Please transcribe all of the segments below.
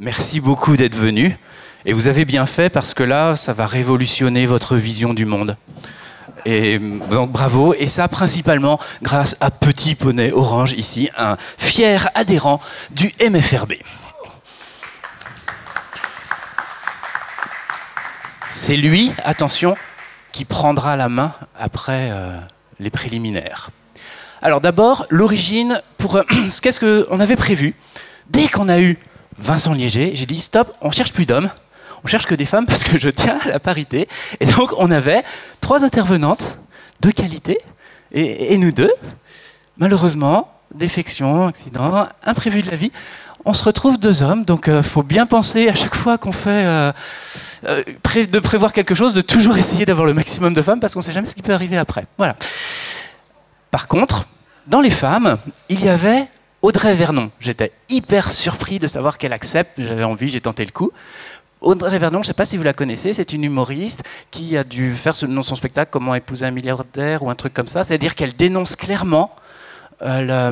Merci beaucoup d'être venu. Et vous avez bien fait parce que là, ça va révolutionner votre vision du monde. Et donc bravo. Et ça, principalement grâce à Petit Poney Orange, ici, un fier adhérent du MFRB. C'est lui, attention, qui prendra la main après les préliminaires. Alors d'abord, l'origine pour... Qu'est-ce qu'on avait prévu? Dès qu'on a eu Vincent Léger, j'ai dit stop, on cherche plus d'hommes, on cherche que des femmes parce que je tiens à la parité. Et donc on avait 3 intervenantes de qualité et nous deux. Malheureusement, défection, accident, imprévu de la vie, on se retrouve 2 hommes. Donc il faut bien penser à chaque fois qu'on fait de prévoir quelque chose, de toujours essayer d'avoir le maximum de femmes parce qu'on ne sait jamais ce qui peut arriver après. Voilà. Par contre, dans les femmes, il y avait Audrey Vernon. J'étais hyper surpris de savoir qu'elle accepte. J'avais envie, j'ai tenté le coup. Audrey Vernon, je ne sais pas si vous la connaissez, c'est une humoriste qui a dû faire dans son spectacle Comment épouser un milliardaire ou un truc comme ça. C'est-à-dire qu'elle dénonce clairement la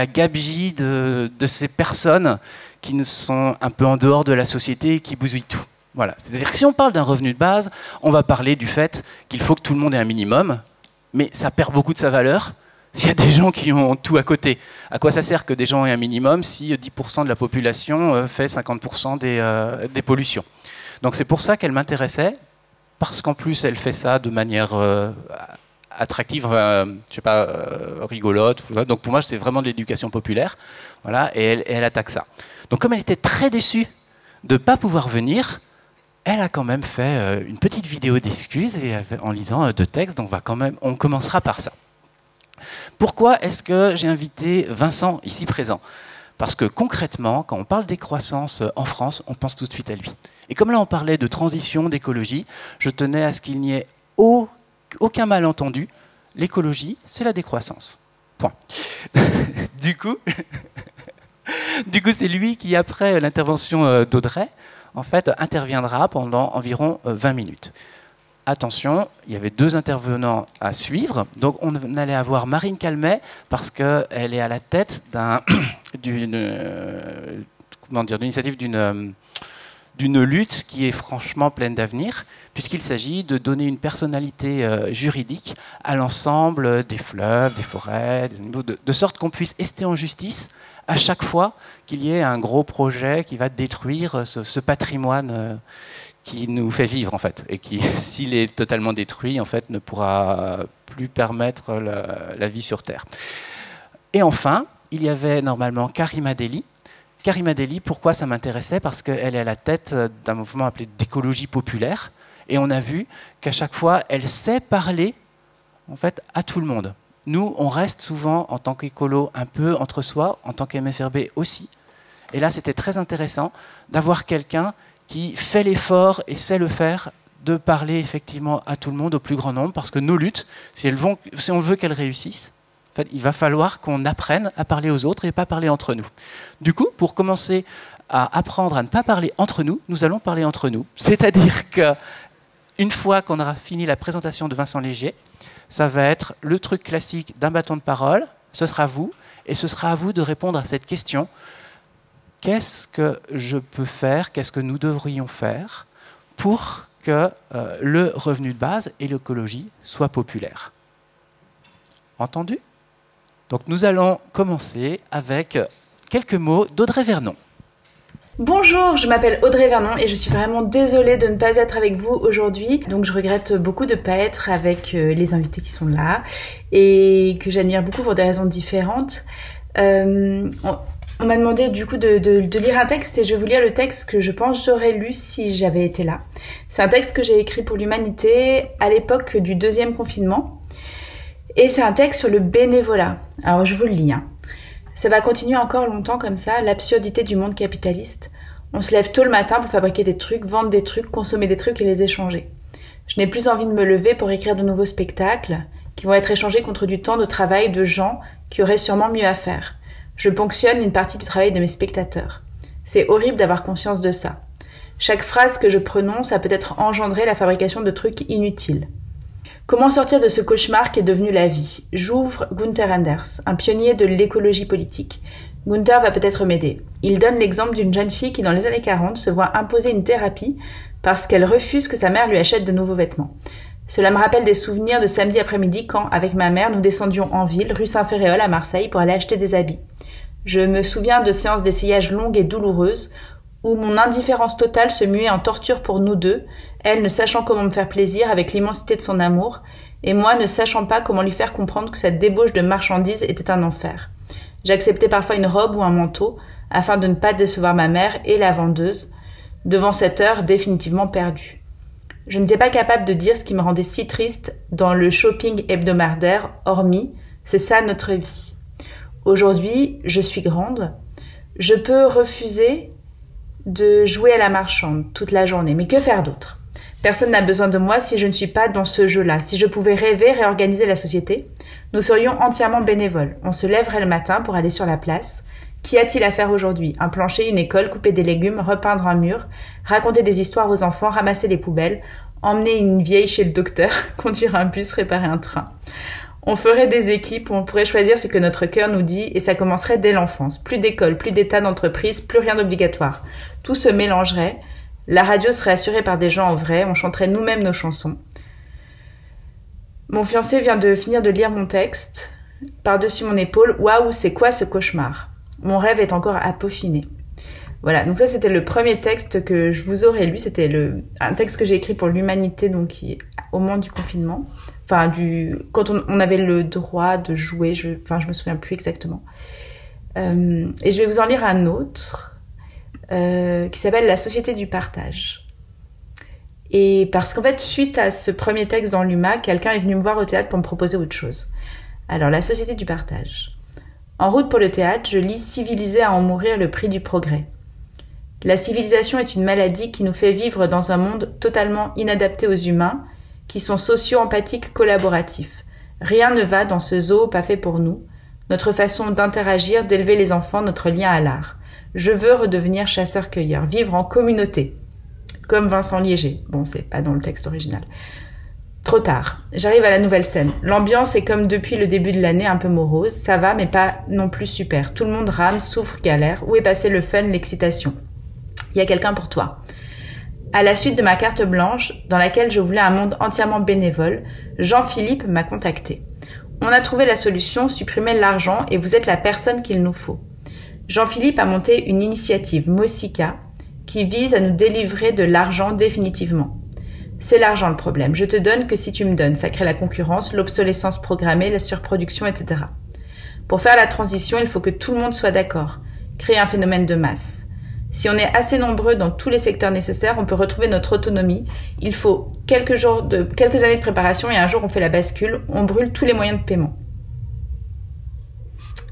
gabegie de ces personnes qui ne sont un peu en dehors de la société et qui bousillent tout. Voilà. C'est-à-dire que si on parle d'un revenu de base, on va parler du fait qu'il faut que tout le monde ait un minimum, mais ça perd beaucoup de sa valeur s'il y a des gens qui ont tout à côté. À quoi ça sert que des gens aient un minimum si 10% de la population fait 50% des pollutions? Donc c'est pour ça qu'elle m'intéressait, parce qu'en plus elle fait ça de manière attractive, je sais pas, rigolote. Donc pour moi c'est vraiment de l'éducation populaire. Voilà, et elle attaque ça. Donc comme elle était très déçue de ne pas pouvoir venir, elle a quand même fait une petite vidéo d'excuses en lisant 2 textes, donc on commencera par ça. Pourquoi est-ce que j'ai invité Vincent ici présent? Parce que concrètement, quand on parle décroissance en France, on pense tout de suite à lui. Et comme là on parlait de transition, d'écologie, je tenais à ce qu'il n'y ait aucun malentendu. L'écologie, c'est la décroissance. Point. Du coup, c'est lui qui, après l'intervention d'Audrey, en fait, interviendra pendant environ 20 minutes. Attention, il y avait 2 intervenants à suivre. Donc on allait avoir Marine Calmet parce qu'elle est à la tête d'une initiative, d'une lutte qui est franchement pleine d'avenir, puisqu'il s'agit de donner une personnalité juridique à l'ensemble des fleuves, des forêts, des animaux, de sorte qu'on puisse ester en justice à chaque fois qu'il y ait un gros projet qui va détruire ce patrimoine qui nous fait vivre en fait, et qui, s'il est totalement détruit, en fait, ne pourra plus permettre la vie sur Terre. Et enfin, il y avait normalement Karima Deli. Karima Deli, pourquoi ça m'intéressait? Parce qu'elle est à la tête d'un mouvement appelé d'écologie populaire, et on a vu qu'à chaque fois, elle sait parler en fait à tout le monde. Nous, on reste souvent en tant qu'écolo un peu entre soi, en tant qu'MFRB aussi. Et là, c'était très intéressant d'avoir quelqu'un qui fait l'effort et sait le faire, de parler effectivement à tout le monde, au plus grand nombre, parce que nos luttes, si on veut qu'elles réussissent, en fait, il va falloir qu'on apprenne à parler aux autres et pas parler entre nous. Du coup, pour commencer à apprendre à ne pas parler entre nous, nous allons parler entre nous. C'est-à-dire qu'une fois qu'on aura fini la présentation de Vincent Léger, ça va être le truc classique d'un bâton de parole, ce sera vous, et ce sera à vous de répondre à cette question. Qu'est-ce que je peux faire, qu'est-ce que nous devrions faire pour que le revenu de base et l'écologie soient populaires? Entendu? Donc nous allons commencer avec quelques mots d'Audrey Vernon. Bonjour, je m'appelle Audrey Vernon et je suis vraiment désolée de ne pas être avec vous aujourd'hui. Donc je regrette beaucoup de ne pas être avec les invités qui sont là et que j'admire beaucoup pour des raisons différentes. On m'a demandé du coup de lire un texte et je vais vous lire le texte que je pense j'aurais lu si j'avais été là. C'est un texte que j'ai écrit pour l'Humanité à l'époque du 2e confinement et c'est un texte sur le bénévolat. Alors je vous le lis. Ça va continuer encore longtemps comme ça, l'absurdité du monde capitaliste. On se lève tôt le matin pour fabriquer des trucs, vendre des trucs, consommer des trucs et les échanger. Je n'ai plus envie de me lever pour écrire de nouveaux spectacles qui vont être échangés contre du temps de travail de gens qui auraient sûrement mieux à faire. Je ponctionne une partie du travail de mes spectateurs. C'est horrible d'avoir conscience de ça. Chaque phrase que je prononce a peut-être engendré la fabrication de trucs inutiles. Comment sortir de ce cauchemar qu'est devenu la vie? J'ouvre Gunther Anders, un pionnier de l'écologie politique. Gunther va peut-être m'aider. Il donne l'exemple d'une jeune fille qui, dans les années 40, se voit imposer une thérapie parce qu'elle refuse que sa mère lui achète de nouveaux vêtements. Cela me rappelle des souvenirs de samedi après-midi quand, avec ma mère, nous descendions en ville, rue Saint-Féréol à Marseille, pour aller acheter des habits. Je me souviens de séances d'essayage longues et douloureuses où mon indifférence totale se muait en torture pour nous deux, elle ne sachant comment me faire plaisir avec l'immensité de son amour, et moi ne sachant pas comment lui faire comprendre que cette débauche de marchandises était un enfer. J'acceptais parfois une robe ou un manteau, afin de ne pas décevoir ma mère et la vendeuse, devant cette heure définitivement perdue. Je n'étais pas capable de dire ce qui me rendait si triste dans le shopping hebdomadaire, hormis « c'est ça notre vie ». Aujourd'hui, je suis grande, je peux refuser de jouer à la marchande toute la journée, mais que faire d'autre ? Personne n'a besoin de moi si je ne suis pas dans ce jeu-là. Si je pouvais rêver, réorganiser la société, nous serions entièrement bénévoles. On se lèverait le matin pour aller sur la place. Qu'y a-t-il à faire aujourd'hui ? Un plancher, une école, couper des légumes, repeindre un mur, raconter des histoires aux enfants, ramasser les poubelles, emmener une vieille chez le docteur, conduire un bus, réparer un train. On ferait des équipes où on pourrait choisir ce que notre cœur nous dit et ça commencerait dès l'enfance. Plus d'école, plus d'état d'entreprise, plus rien d'obligatoire. Tout se mélangerait. La radio serait assurée par des gens en vrai. On chanterait nous-mêmes nos chansons. Mon fiancé vient de finir de lire mon texte. Par-dessus mon épaule, waouh, c'est quoi ce cauchemar ? Mon rêve est encore à peaufiner. Voilà, donc ça c'était le premier texte que je vous aurais lu. C'était un texte que j'ai écrit pour l'Humanité, donc au moment du confinement. Enfin, quand on avait le droit de jouer, je me souviens plus exactement. Et je vais vous en lire un autre qui s'appelle La Société du Partage. Et parce qu'en fait, suite à ce premier texte dans l'UMA, quelqu'un est venu me voir au théâtre pour me proposer autre chose. Alors, La Société du Partage. En route pour le théâtre, je lis « Civilisé à en mourir, le prix du progrès ». La civilisation est une maladie qui nous fait vivre dans un monde totalement inadapté aux humains, qui sont socio-empathiques collaboratifs. Rien ne va dans ce zoo pas fait pour nous, notre façon d'interagir, d'élever les enfants, notre lien à l'art. Je veux redevenir chasseur-cueilleur, vivre en communauté, comme Vincent Liéger. Bon, c'est pas dans le texte original. Trop tard, j'arrive à la nouvelle scène. L'ambiance est comme depuis le début de l'année, un peu morose. Ça va, mais pas non plus super. Tout le monde rame, souffre, galère. Où est passé le fun, l'excitation ? Il y a quelqu'un pour toi. À la suite de ma carte blanche, dans laquelle je voulais un monde entièrement bénévole, Jean-Philippe m'a contacté. On a trouvé la solution, supprimer l'argent et vous êtes la personne qu'il nous faut. Jean-Philippe a monté une initiative, Mosica, qui vise à nous délivrer de l'argent définitivement. C'est l'argent le problème. Je te donne que si tu me donnes. Ça crée la concurrence, l'obsolescence programmée, la surproduction, etc. Pour faire la transition, il faut que tout le monde soit d'accord. Créer un phénomène de masse. Si on est assez nombreux dans tous les secteurs nécessaires, on peut retrouver notre autonomie. Il faut quelques années de préparation et un jour on fait la bascule, on brûle tous les moyens de paiement.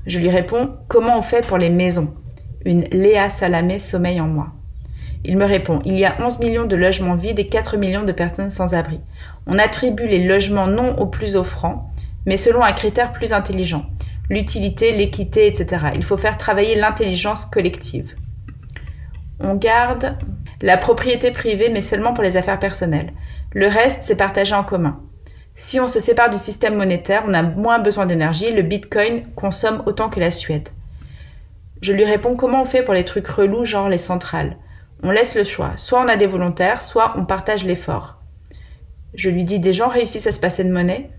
Je lui réponds, comment on fait pour les maisons ? Une Léa Salamé sommeille en moi. Il me répond, il y a 11 millions de logements vides et 4 millions de personnes sans abri. On attribue les logements non aux plus offrants, mais selon un critère plus intelligent. L'utilité, l'équité, etc. Il faut faire travailler l'intelligence collective. On garde la propriété privée, mais seulement pour les affaires personnelles. Le reste, c'est partagé en commun. Si on se sépare du système monétaire, on a moins besoin d'énergie. Le Bitcoin consomme autant que la Suède. Je lui réponds, comment on fait pour les trucs relous, genre les centrales ? On laisse le choix. Soit on a des volontaires, soit on partage l'effort. Je lui dis, des gens réussissent à se passer de monnaie ?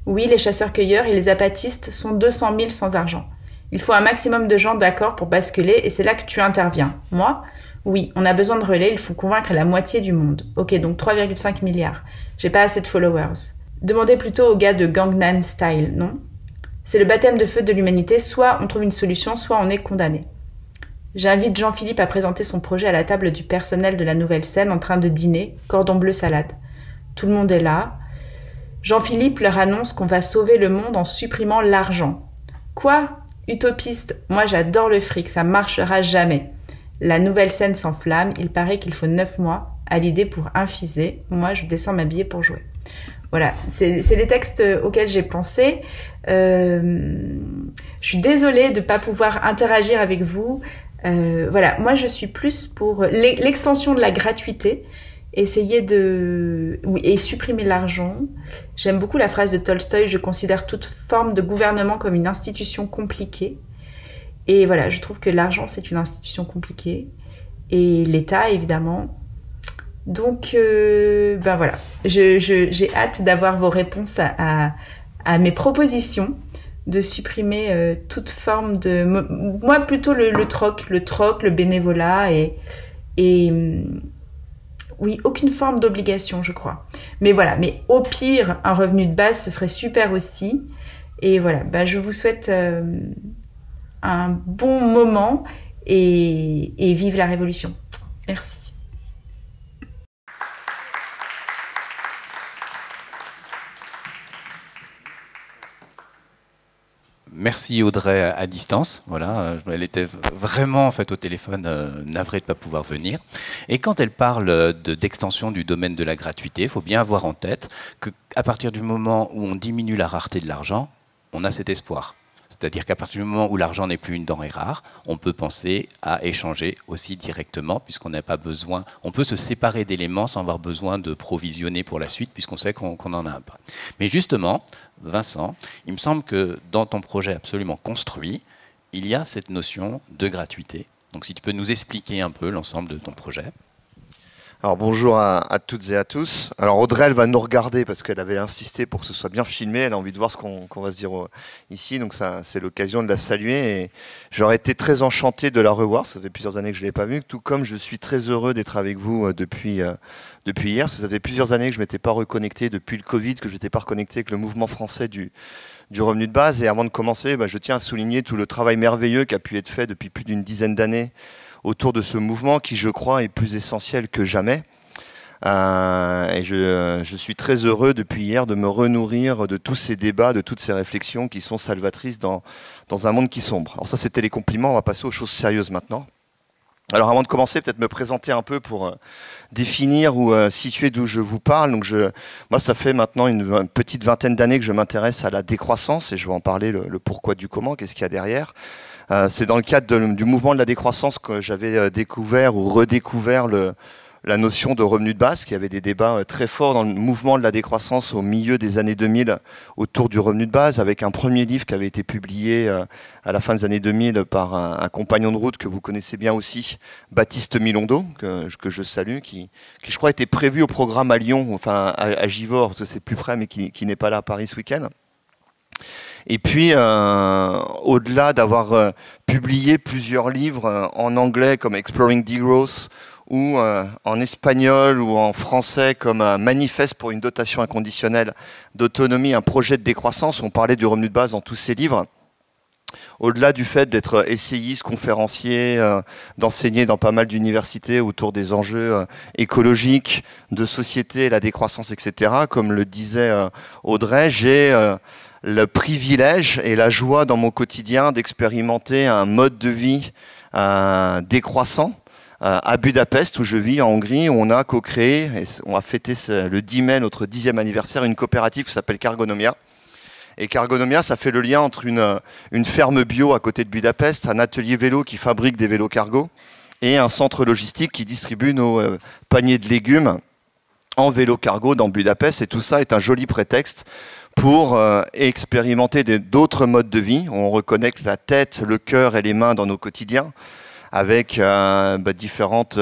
Oui, les chasseurs-cueilleurs et les apatistes sont 200 000 sans argent. Il faut un maximum de gens d'accord pour basculer et c'est là que tu interviens. Moi ? Oui, on a besoin de relais, il faut convaincre la moitié du monde. Ok, donc 3,5 milliards. J'ai pas assez de followers. Demandez plutôt aux gars de Gangnam Style, non ? C'est le baptême de feu de l'humanité, soit on trouve une solution, soit on est condamné. J'invite Jean-Philippe à présenter son projet à la table du personnel de la nouvelle scène en train de dîner, cordon bleu salade. Tout le monde est là. Jean-Philippe leur annonce qu'on va sauver le monde en supprimant l'argent. Quoi ? Utopiste, moi j'adore le fric, ça marchera jamais. La nouvelle scène s'enflamme, il paraît qu'il faut 9 mois à l'idée pour infuser. Moi, je descends m'habiller pour jouer. Voilà, c'est les textes auxquels j'ai pensé. Je suis désolée de ne pas pouvoir interagir avec vous. Voilà, moi je suis plus pour l'extension de la gratuité, essayer et supprimer l'argent. J'aime beaucoup la phrase de Tolstoï, je considère toute forme de gouvernement comme une institution compliquée. Et voilà, je trouve que l'argent, c'est une institution compliquée. Et l'État, évidemment. Donc, ben voilà, j'ai hâte d'avoir vos réponses à mes propositions de supprimer toute forme de... Moi, plutôt le troc, le bénévolat et oui, aucune forme d'obligation, je crois. Mais voilà, mais au pire, un revenu de base, ce serait super aussi. Et voilà, ben je vous souhaite un bon moment et vive la révolution. Merci. Merci Audrey à distance. Voilà, elle était vraiment en fait au téléphone, navrée de ne pas pouvoir venir. Et quand elle parle d'extension du domaine de la gratuité, il faut bien avoir en tête qu'à partir du moment où on diminue la rareté de l'argent, on a cet espoir. C'est-à-dire qu'à partir du moment où l'argent n'est plus une denrée rare, on peut penser à échanger aussi directement, puisqu'on n'a pas besoin, on peut se séparer d'éléments sans avoir besoin de provisionner pour la suite, puisqu'on sait qu'on en a un peu. Mais justement, Vincent, il me semble que dans ton projet absolument construit, il y a cette notion de gratuité. Donc si tu peux nous expliquer un peu l'ensemble de ton projet. Alors bonjour à toutes et à tous. Alors Audrey, elle va nous regarder parce qu'elle avait insisté pour que ce soit bien filmé. Elle a envie de voir ce qu'on va se dire ici, donc ça c'est l'occasion de la saluer. Et j'aurais été très enchanté de la revoir. Ça fait plusieurs années que je ne l'ai pas vue, tout comme je suis très heureux d'être avec vous depuis hier. Parce que ça fait plusieurs années que je ne m'étais pas reconnecté depuis le Covid, que je n'étais pas reconnecté avec le mouvement français du revenu de base. Et avant de commencer, je tiens à souligner tout le travail merveilleux qui a pu être fait depuis plus d'une dizaine d'années autour de ce mouvement qui, je crois, est plus essentiel que jamais. Et je suis très heureux depuis hier de me renourrir de tous ces débats, de toutes ces réflexions qui sont salvatrices dans un monde qui sombre. Alors ça, c'était les compliments, on va passer aux choses sérieuses maintenant. Alors avant de commencer, peut-être me présenter un peu pour définir ou situer d'où je vous parle. Donc moi, ça fait maintenant une petite vingtaine d'années que je m'intéresse à la décroissance et je vais en parler le pourquoi du comment, qu'est-ce qu'il y a derrière. C'est dans le cadre du mouvement de la décroissance que j'avais découvert ou redécouvert la notion de revenu de base, qui avait des débats très forts dans le mouvement de la décroissance au milieu des années 2000 autour du revenu de base, avec un premier livre qui avait été publié à la fin des années 2000 par un compagnon de route que vous connaissez bien aussi, Baptiste Milondo, que je salue, qui je crois était prévu au programme à Lyon, enfin à Givors, parce que c'est plus près, mais qui n'est pas là à Paris ce week-end. Et puis, au-delà d'avoir publié plusieurs livres en anglais comme Exploring Degrowth ou en espagnol ou en français comme Manifeste pour une dotation inconditionnelle d'autonomie, un projet de décroissance, on parlait du revenu de base dans tous ces livres. Au-delà du fait d'être essayiste, conférencier, d'enseigner dans pas mal d'universités autour des enjeux écologiques, de société, la décroissance, etc., comme le disait Audrey, j'ai le privilège et la joie dans mon quotidien d'expérimenter un mode de vie décroissant à Budapest, où je vis en Hongrie, où on a co-créé, et on a fêté le 10 mai, notre 10e anniversaire, une coopérative qui s'appelle Cargonomia. Et Cargonomia, ça fait le lien entre une ferme bio à côté de Budapest, un atelier vélo qui fabrique des vélos cargo, et un centre logistique qui distribue nos paniers de légumes en vélo cargo dans Budapest. Et tout ça est un joli prétexte pour expérimenter d'autres modes de vie. On reconnecte la tête, le cœur et les mains dans nos quotidiens avec différentes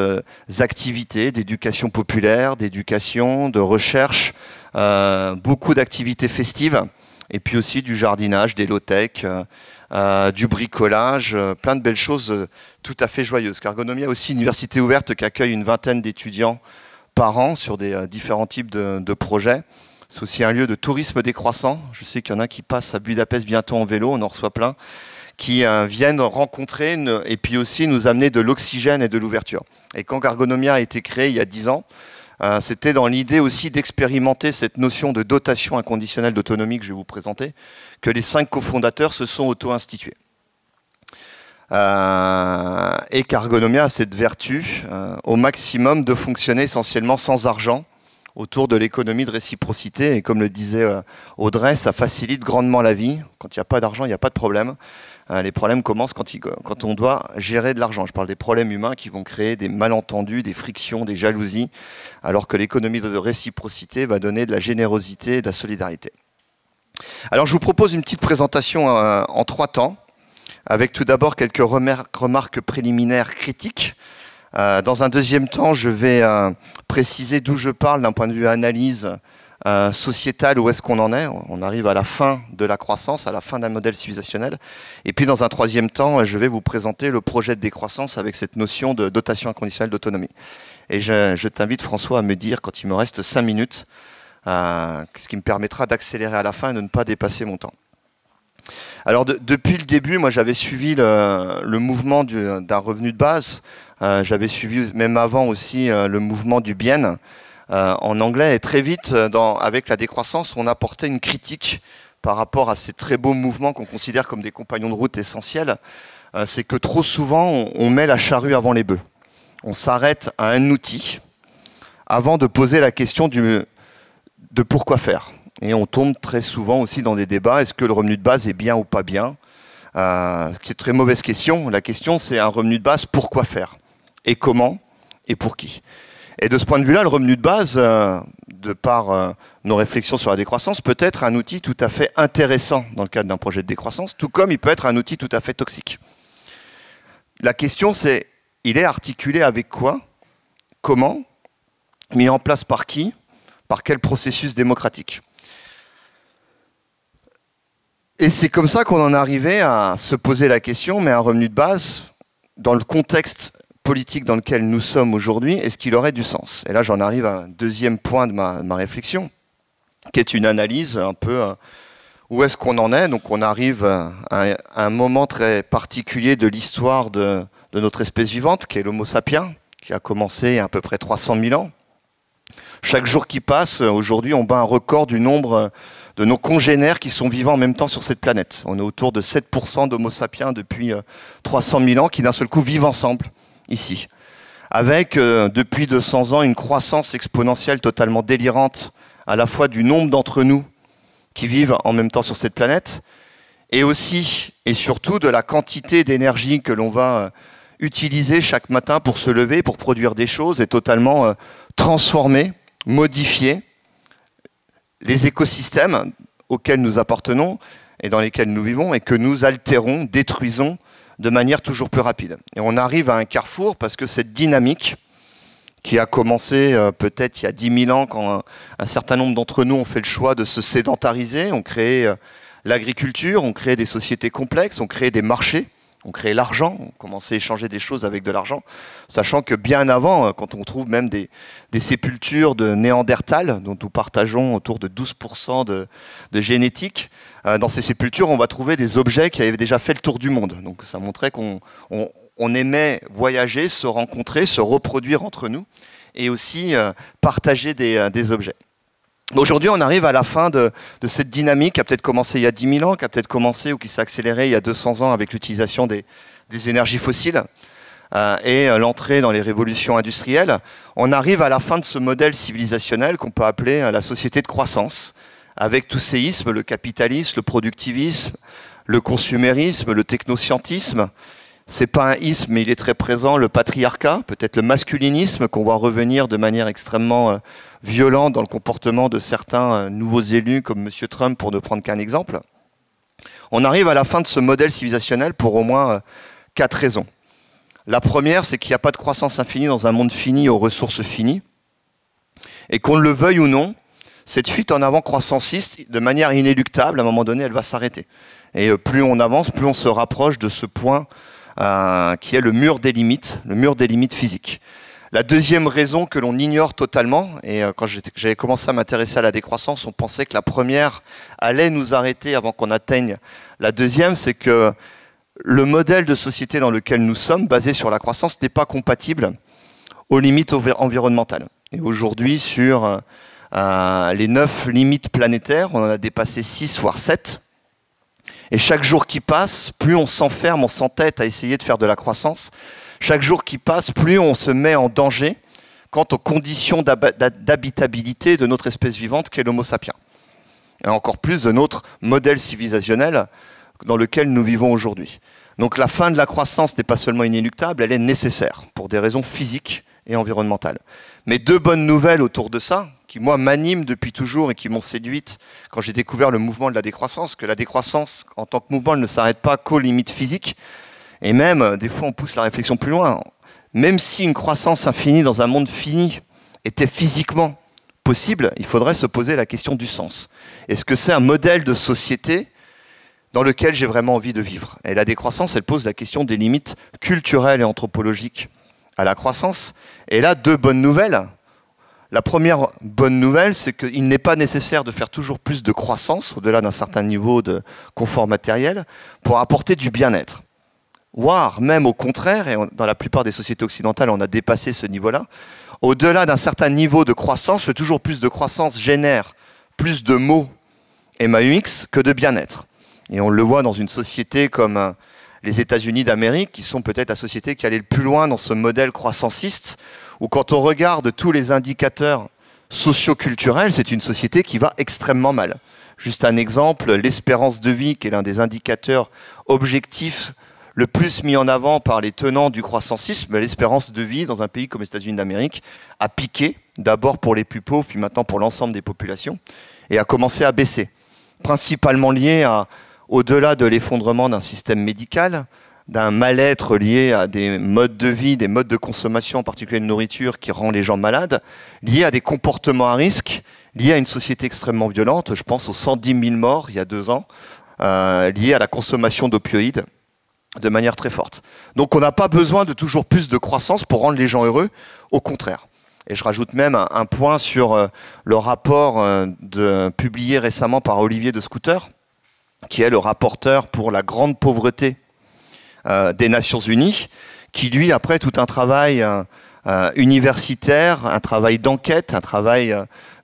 activités d'éducation populaire, d'éducation, de recherche, beaucoup d'activités festives et puis aussi du jardinage, des low-tech, du bricolage, plein de belles choses tout à fait joyeuses. Cargonomia a aussi une université ouverte qui accueille une vingtaine d'étudiants par an sur des différents types de projets. C'est aussi un lieu de tourisme décroissant. Je sais qu'il y en a qui passent à Budapest bientôt en vélo, on en reçoit plein, qui viennent rencontrer et puis aussi nous amener de l'oxygène et de l'ouverture. Et quand Cargonomia a été créé il y a 10 ans, c'était dans l'idée aussi d'expérimenter cette notion de dotation inconditionnelle d'autonomie que je vais vous présenter, que les 5 cofondateurs se sont auto-institués. Et Cargonomia a cette vertu au maximum de fonctionner essentiellement sans argent, autour de l'économie de réciprocité. Et comme le disait Audrey, ça facilite grandement la vie. Quand il n'y a pas d'argent, il n'y a pas de problème. Les problèmes commencent quand on doit gérer de l'argent. Je parle des problèmes humains qui vont créer des malentendus, des frictions, des jalousies, alors que l'économie de réciprocité va donner de la générosité et de la solidarité. Alors je vous propose une petite présentation en 3 temps. avec tout d'abord quelques remarques préliminaires critiques. Dans un deuxième temps, je vais préciser d'où je parle d'un point de vue analyse sociétale, où est-ce qu'on en est. On arrive à la fin de la croissance, à la fin d'un modèle civilisationnel. Et puis dans un troisième temps, je vais vous présenter le projet de décroissance avec cette notion de dotation inconditionnelle d'autonomie. Et je t'invite, François, à me dire, quand il me reste 5 minutes, ce qui me permettra d'accélérer à la fin et de ne pas dépasser mon temps. Alors depuis le début, moi j'avais suivi le mouvement d'un revenu de base. J'avais suivi même avant aussi le mouvement du bien en anglais. Et très vite, avec la décroissance, on apportait une critique par rapport à ces très beaux mouvements qu'on considère comme des compagnons de route essentiels. C'est que trop souvent, on met la charrue avant les bœufs. On s'arrête à un outil avant de poser la question de pourquoi faire. Et on tombe très souvent aussi dans des débats, est-ce que le revenu de base est bien ou pas bien? C'est une très mauvaise question. La question, c'est un revenu de base, pourquoi faire? Et comment? Et pour qui? Et de ce point de vue-là, le revenu de base, de par nos réflexions sur la décroissance, peut être un outil tout à fait intéressant dans le cadre d'un projet de décroissance, tout comme il peut être un outil tout à fait toxique. La question, c'est, il est articulé avec quoi? Comment? Mis en place par qui? Par quel processus démocratique? Et c'est comme ça qu'on en est arrivé à se poser la question, mais un revenu de base, dans le contexte politique dans lequel nous sommes aujourd'hui, est-ce qu'il aurait du sens? Et là, j'en arrive à un deuxième point de ma réflexion, qui est une analyse un peu où est-ce qu'on en est. Donc on arrive à un moment très particulier de l'histoire de notre espèce vivante, qui est l'Homo sapiens, qui a commencé il y a à peu près 300 000 ans. Chaque jour qui passe, aujourd'hui, on bat un record du nombre de nos congénères qui sont vivants en même temps sur cette planète. On est autour de 7% d'Homo sapiens depuis 300 000 ans qui d'un seul coup vivent ensemble ici. Avec, depuis 200 ans, une croissance exponentielle totalement délirante, à la fois du nombre d'entre nous qui vivent en même temps sur cette planète, et aussi et surtout de la quantité d'énergie que l'on va utiliser chaque matin pour se lever, pour produire des choses et totalement transformer, modifier les écosystèmes auxquels nous appartenons et dans lesquels nous vivons et que nous altérons, détruisons de manière toujours plus rapide. Et on arrive à un carrefour parce que cette dynamique qui a commencé peut-être il y a 10 000 ans quand un certain nombre d'entre nous ont fait le choix de se sédentariser, ont créé l'agriculture, ont créé des sociétés complexes, ont créé des marchés, ont créé l'argent, on commençait à échanger des choses avec de l'argent, sachant que bien avant, quand on trouve même des sépultures de Néandertal, dont nous partageons autour de 12% de génétique, dans ces sépultures, on va trouver des objets qui avaient déjà fait le tour du monde. Donc ça montrait qu'on aimait voyager, se rencontrer, se reproduire entre nous, et aussi partager des objets. Aujourd'hui, on arrive à la fin de cette dynamique qui a peut-être commencé il y a 10 000 ans, qui a peut-être commencé ou qui s'est accélérée il y a 200 ans avec l'utilisation des énergies fossiles et l'entrée dans les révolutions industrielles. On arrive à la fin de ce modèle civilisationnel qu'on peut appeler la société de croissance, avec tous ces ismes, le capitalisme, le productivisme, le consumérisme, le technoscientisme. C'est pas un isme, mais il est très présent, le patriarcat, peut-être le masculinisme, qu'on voit revenir de manière extrêmement violente dans le comportement de certains nouveaux élus, comme M. Trump, pour ne prendre qu'un exemple. On arrive à la fin de ce modèle civilisationnel pour au moins 4 raisons. La première, c'est qu'il n'y a pas de croissance infinie dans un monde fini aux ressources finies. Et qu'on le veuille ou non, cette fuite en avant croissanciste, de manière inéluctable, à un moment donné, elle va s'arrêter. Et plus on avance, plus on se rapproche de ce point qui est le mur des limites physiques. La deuxième raison que l'on ignore totalement, et quand j'avais commencé à m'intéresser à la décroissance, on pensait que la première allait nous arrêter avant qu'on atteigne la deuxième, c'est que le modèle de société dans lequel nous sommes, basé sur la croissance, n'est pas compatible aux limites environnementales. Et aujourd'hui, sur les 9 limites planétaires, on en a dépassé 6 voire 7. Et chaque jour qui passe, plus on s'enferme, on s'entête à essayer de faire de la croissance. Chaque jour qui passe, plus on se met en danger quant aux conditions d'habitabilité de notre espèce vivante qu'est l'Homo sapiens. Et encore plus de notre modèle civilisationnel dans lequel nous vivons aujourd'hui. Donc la fin de la croissance n'est pas seulement inéluctable, elle est nécessaire pour des raisons physiques et environnementales. Mais 2 bonnes nouvelles autour de ça, qui moi m'animent depuis toujours et qui m'ont séduite quand j'ai découvert le mouvement de la décroissance, que la décroissance en tant que mouvement elle ne s'arrête pas qu'aux limites physiques, et même des fois on pousse la réflexion plus loin. Même si une croissance infinie dans un monde fini était physiquement possible, il faudrait se poser la question du sens. Est-ce que c'est un modèle de société dans lequel j'ai vraiment envie de vivre? Et la décroissance, elle pose la question des limites culturelles et anthropologiques à la croissance. Et là, deux bonnes nouvelles. La première bonne nouvelle, c'est qu'il n'est pas nécessaire de faire toujours plus de croissance, au-delà d'un certain niveau de confort matériel, pour apporter du bien-être. Voire même au contraire, et dans la plupart des sociétés occidentales, on a dépassé ce niveau-là, au-delà d'un certain niveau de croissance, toujours plus de croissance génère plus de mots MAUX que de bien-être. Et on le voit dans une société comme les États-Unis d'Amérique, qui sont peut-être la société qui allait le plus loin dans ce modèle croissanciste, où quand on regarde tous les indicateurs socio-culturels, c'est une société qui va extrêmement mal. Juste un exemple, l'espérance de vie, qui est l'un des indicateurs objectifs le plus mis en avant par les tenants du croissancisme, l'espérance de vie dans un pays comme les États-Unis d'Amérique a piqué, d'abord pour les plus pauvres, puis maintenant pour l'ensemble des populations, et a commencé à baisser. Principalement lié au-delà de l'effondrement d'un système médical, d'un mal-être lié à des modes de vie, des modes de consommation, en particulier de nourriture, qui rend les gens malades, lié à des comportements à risque, lié à une société extrêmement violente, je pense aux 110 000 morts il y a 2 ans, lié à la consommation d'opioïdes, de manière très forte. Donc on n'a pas besoin de toujours plus de croissance pour rendre les gens heureux, au contraire. Et je rajoute même un point sur le rapport publié récemment par Olivier de Scooters, qui est le rapporteur pour la grande pauvreté des Nations Unies, qui lui, après tout un travail universitaire, un travail d'enquête, un travail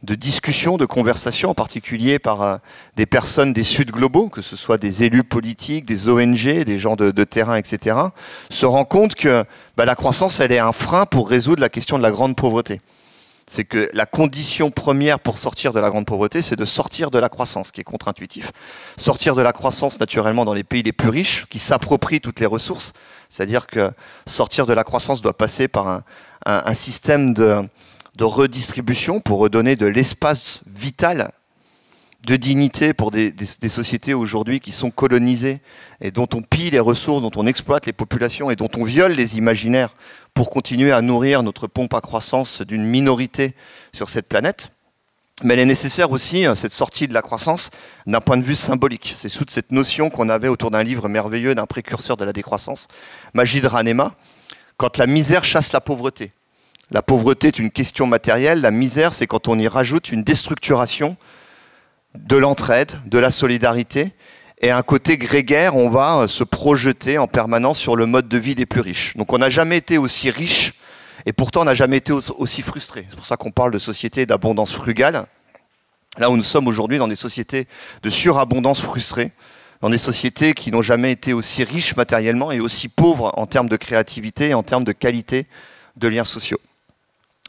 de discussion, de conversation, en particulier par des personnes des Sud globaux, que ce soit des élus politiques, des ONG, des gens de terrain, etc., se rend compte que la croissance, elle est un frein pour résoudre la question de la grande pauvreté. C'est que la condition première pour sortir de la grande pauvreté, c'est de sortir de la croissance, ce qui est contre-intuitif. Sortir de la croissance, naturellement, dans les pays les plus riches, qui s'approprient toutes les ressources. C'est-à-dire que sortir de la croissance doit passer par un système de redistribution pour redonner de l'espace vital, de dignité pour des sociétés aujourd'hui qui sont colonisées et dont on pille les ressources, dont on exploite les populations et dont on viole les imaginaires pour continuer à nourrir notre pompe à croissance d'une minorité sur cette planète. Mais elle est nécessaire aussi, cette sortie de la croissance, d'un point de vue symbolique. C'est sous cette notion qu'on avait autour d'un livre merveilleux d'un précurseur de la décroissance, Majid Ranema, quand la misère chasse la pauvreté. La pauvreté est une question matérielle, la misère c'est quand on y rajoute une déstructuration de l'entraide, de la solidarité, et un côté grégaire, on va se projeter en permanence sur le mode de vie des plus riches. Donc on n'a jamais été aussi riche, et pourtant on n'a jamais été aussi frustré. C'est pour ça qu'on parle de société d'abondance frugale. Là où nous sommes aujourd'hui dans des sociétés de surabondance frustrée, dans des sociétés qui n'ont jamais été aussi riches matériellement et aussi pauvres en termes de créativité et en termes de qualité de liens sociaux.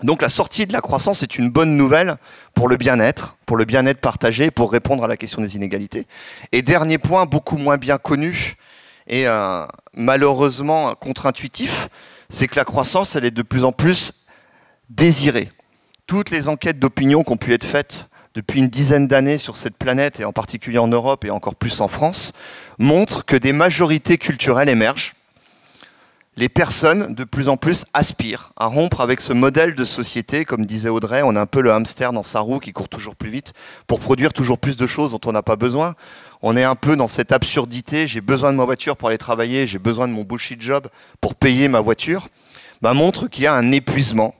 Donc la sortie de la croissance est une bonne nouvelle pour le bien-être partagé, pour répondre à la question des inégalités. Et dernier point, beaucoup moins bien connu et malheureusement contre-intuitif, c'est que la croissance, elle est de plus en plus désirée. Toutes les enquêtes d'opinion qui ont pu être faites depuis une dizaine d'années sur cette planète, et en particulier en Europe et encore plus en France, montrent que des majorités culturelles émergent. Les personnes, de plus en plus, aspirent à rompre avec ce modèle de société. Comme disait Audrey, on est un peu le hamster dans sa roue qui court toujours plus vite pour produire toujours plus de choses dont on n'a pas besoin. On est un peu dans cette absurdité, j'ai besoin de ma voiture pour aller travailler, j'ai besoin de mon bullshit job pour payer ma voiture, montre qu'il y a un épuisement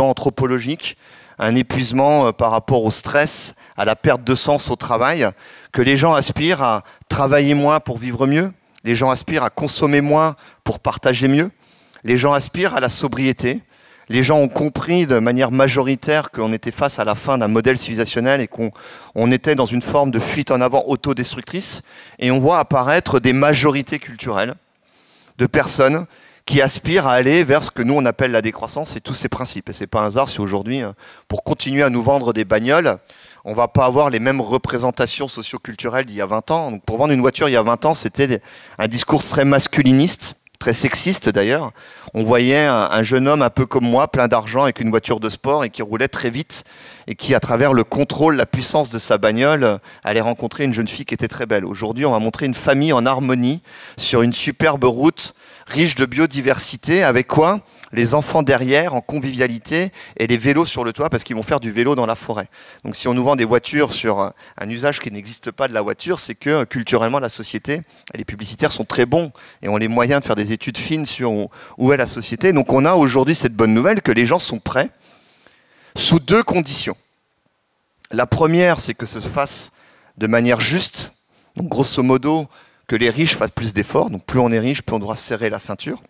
anthropologique, un épuisement par rapport au stress, à la perte de sens au travail, que les gens aspirent à travailler moins pour vivre mieux. Les gens aspirent à consommer moins pour partager mieux. Les gens aspirent à la sobriété. Les gens ont compris de manière majoritaire qu'on était face à la fin d'un modèle civilisationnel et qu'on était dans une forme de fuite en avant autodestructrice. Et on voit apparaître des majorités culturelles de personnes qui aspirent à aller vers ce que nous on appelle la décroissance et tous ces principes. Et c'est pas un hasard si aujourd'hui, pour continuer à nous vendre des bagnoles, on va pas avoir les mêmes représentations socio-culturelles d'il y a 20 ans. Donc pour vendre une voiture il y a 20 ans, c'était un discours très masculiniste, très sexiste d'ailleurs. On voyait un jeune homme un peu comme moi, plein d'argent, avec une voiture de sport et qui roulait très vite et qui, à travers le contrôle, la puissance de sa bagnole, allait rencontrer une jeune fille qui était très belle. Aujourd'hui, on va montrer une famille en harmonie sur une superbe route riche de biodiversité, avec quoi? Les enfants derrière, en convivialité, et les vélos sur le toit, parce qu'ils vont faire du vélo dans la forêt. Donc si on nous vend des voitures sur un usage qui n'existe pas de la voiture, c'est que culturellement, la société, et les publicitaires sont très bons, et ont les moyens de faire des études fines sur où est la société. Donc on a aujourd'hui cette bonne nouvelle que les gens sont prêts, sous deux conditions. La première, c'est que ce se fasse de manière juste, donc grosso modo, que les riches fassent plus d'efforts, donc plus on est riche, plus on doit serrer la ceinture.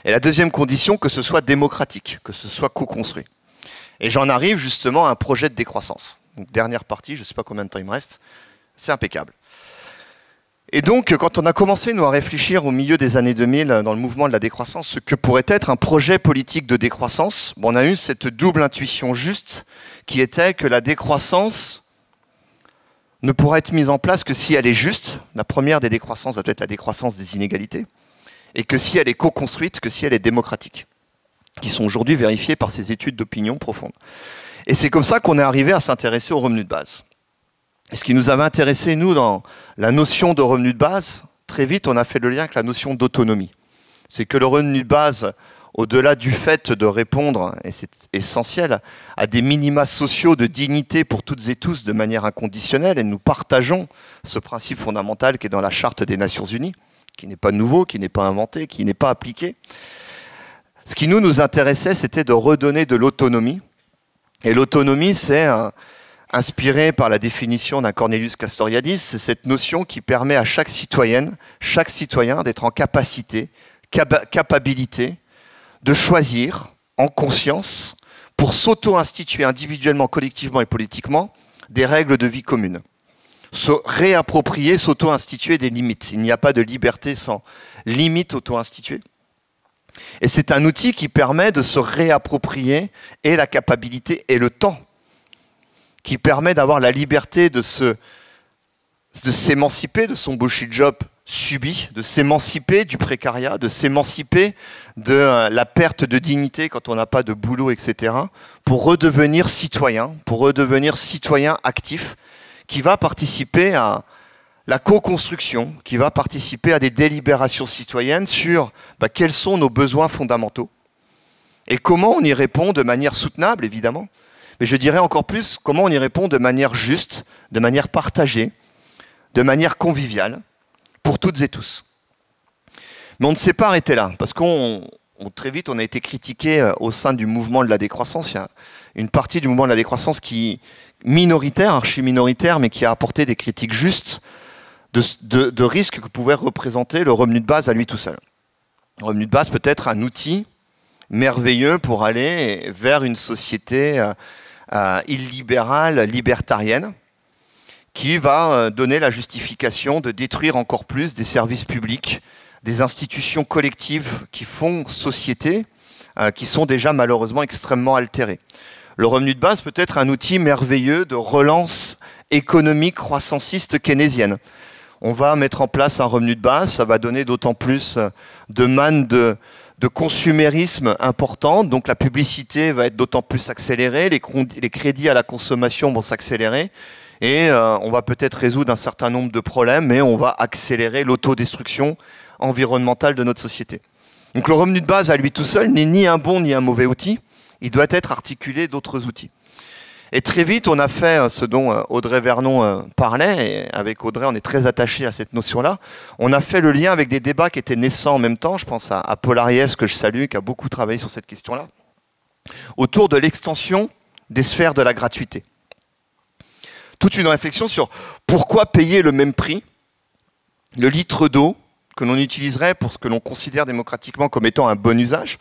Et la deuxième condition, que ce soit démocratique, que ce soit co-construit. Et j'en arrive justement à un projet de décroissance. Donc dernière partie, je ne sais pas combien de temps il me reste, c'est impeccable. Et donc, quand on a commencé, nous, à réfléchir au milieu des années 2000, dans le mouvement de la décroissance, ce que pourrait être un projet politique de décroissance, bon, on a eu cette double intuition juste, qui était que la décroissance ne pourra être mise en place que si elle est juste. La première des décroissances doit être la décroissance des inégalités, et que si elle est co-construite, que si elle est démocratique, qui sont aujourd'hui vérifiées par ces études d'opinion profondes. Et c'est comme ça qu'on est arrivé à s'intéresser au revenu de base. Et ce qui nous avait intéressé, nous, dans la notion de revenu de base, très vite, on a fait le lien avec la notion d'autonomie. C'est que le revenu de base, au-delà du fait de répondre, et c'est essentiel, à des minima sociaux de dignité pour toutes et tous de manière inconditionnelle, et nous partageons ce principe fondamental qui est dans la Charte des Nations Unies, qui n'est pas nouveau, qui n'est pas inventé, qui n'est pas appliqué. Ce qui nous intéressait, c'était de redonner de l'autonomie. Et l'autonomie, c'est inspiré par la définition d'un Cornelius Castoriadis, c'est cette notion qui permet à chaque citoyenne, chaque citoyen d'être en capacité de choisir en conscience pour s'auto-instituer individuellement, collectivement et politiquement des règles de vie communes. Se réapproprier, s'auto-instituer des limites. Il n'y a pas de liberté sans limite auto-instituée. Et c'est un outil qui permet de se réapproprier et la capacité et le temps, qui permet d'avoir la liberté de s'émanciper de son bullshit job subi, de s'émanciper du précariat, de s'émanciper de la perte de dignité quand on n'a pas de boulot, etc., pour redevenir citoyen actif, qui va participer à la co-construction, qui va participer à des délibérations citoyennes sur quels sont nos besoins fondamentaux et comment on y répond de manière soutenable, évidemment, mais je dirais encore plus comment on y répond de manière juste, de manière partagée, de manière conviviale, pour toutes et tous. Mais on ne s'est pas arrêté là, parce très vite, on a été critiqué au sein du mouvement de la décroissance. Il y a une partie du mouvement de la décroissance qui minoritaire, archi-minoritaire, mais qui a apporté des critiques justes de risques que pouvait représenter le revenu de base à lui tout seul. Le revenu de base peut être un outil merveilleux pour aller vers une société illibérale, libertarienne, qui va donner la justification de détruire encore plus des services publics, des institutions collectives qui font société, qui sont déjà malheureusement extrêmement altérées. Le revenu de base peut être un outil merveilleux de relance économique croissanciste keynésienne. On va mettre en place un revenu de base, ça va donner d'autant plus de manne de consumérisme important, donc la publicité va être d'autant plus accélérée, les crédits à la consommation vont s'accélérer, et on va peut-être résoudre un certain nombre de problèmes, mais on va accélérer l'autodestruction environnementale de notre société. Donc le revenu de base à lui tout seul n'est ni un bon ni un mauvais outil, il doit être articulé d'autres outils. Et très vite, on a fait ce dont Audrey Vernon parlait, et avec Audrey, on est très attaché à cette notion-là. On a fait le lien avec des débats qui étaient naissants en même temps. Je pense à Paul Ariès, que je salue, qui a beaucoup travaillé sur cette question-là, autour de l'extension des sphères de la gratuité. Toute une réflexion sur pourquoi payer le même prix, le litre d'eau que l'on utiliserait pour ce que l'on considère démocratiquement comme étant un bon usage,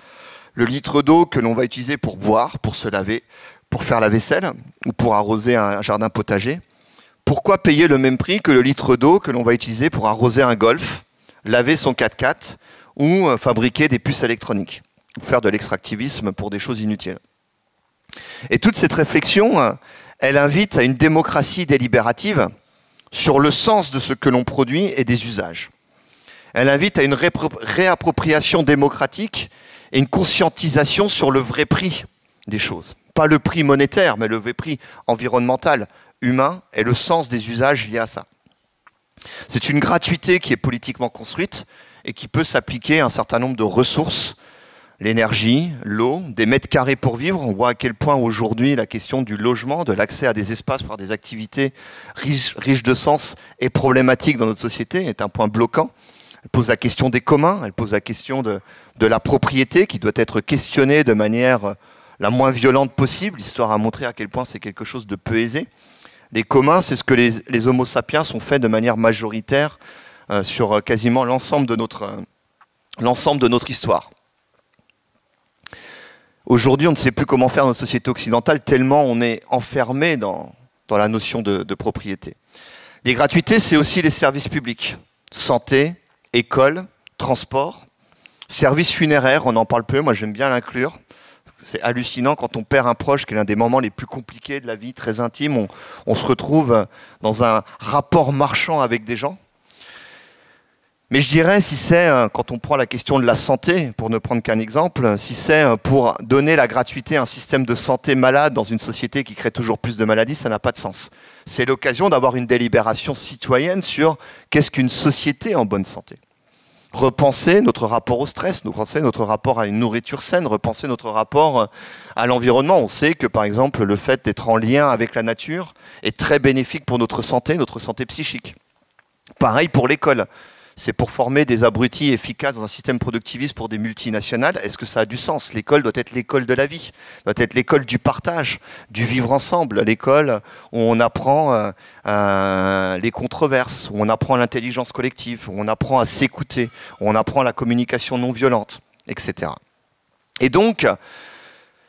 le litre d'eau que l'on va utiliser pour boire, pour se laver, pour faire la vaisselle ou pour arroser un jardin potager. Pourquoi payer le même prix que le litre d'eau que l'on va utiliser pour arroser un golf, laver son 4x4 ou fabriquer des puces électroniques, ou faire de l'extractivisme pour des choses inutiles. Et toute cette réflexion, elle invite à une démocratie délibérative sur le sens de ce que l'on produit et des usages. Elle invite à une réappropriation démocratique et une conscientisation sur le vrai prix des choses. Pas le prix monétaire, mais le vrai prix environnemental, humain, et le sens des usages liés à ça. C'est une gratuité qui est politiquement construite et qui peut s'appliquer à un certain nombre de ressources, l'énergie, l'eau, des mètres carrés pour vivre. On voit à quel point aujourd'hui la question du logement, de l'accès à des espaces par des activités riches de sens et problématiques dans notre société est un point bloquant. Elle pose la question des communs, elle pose la question de la propriété qui doit être questionnée de manière la moins violente possible. L'histoire a montré à quel point c'est quelque chose de peu aisé. Les communs, c'est ce que les Homo sapiens ont fait de manière majoritaire sur quasiment l'ensemble de notre histoire. Aujourd'hui, on ne sait plus comment faire dans notre société occidentale tellement on est enfermé dans la notion de propriété. Les gratuités, c'est aussi les services publics. Santé, école, transport, services funéraires, on en parle peu, moi j'aime bien l'inclure. C'est hallucinant quand on perd un proche, qui est l'un des moments les plus compliqués de la vie, très intime. On se retrouve dans un rapport marchand avec des gens. Mais je dirais, si c'est, quand on prend la question de la santé, pour ne prendre qu'un exemple, si c'est pour donner la gratuité à un système de santé malade dans une société qui crée toujours plus de maladies, ça n'a pas de sens. C'est l'occasion d'avoir une délibération citoyenne sur qu'est-ce qu'une société en bonne santé. Repenser notre rapport au stress, repenser notre rapport à une nourriture saine, repenser notre rapport à l'environnement. On sait que, par exemple, le fait d'être en lien avec la nature est très bénéfique pour notre santé psychique. Pareil pour l'école. C'est pour former des abrutis efficaces dans un système productiviste pour des multinationales. Est-ce que ça a du sens? L'école doit être l'école de la vie, doit être l'école du partage, du vivre ensemble, l'école où on apprend les controverses, où on apprend l'intelligence collective, où on apprend à s'écouter, où on apprend la communication non violente, etc. Et donc,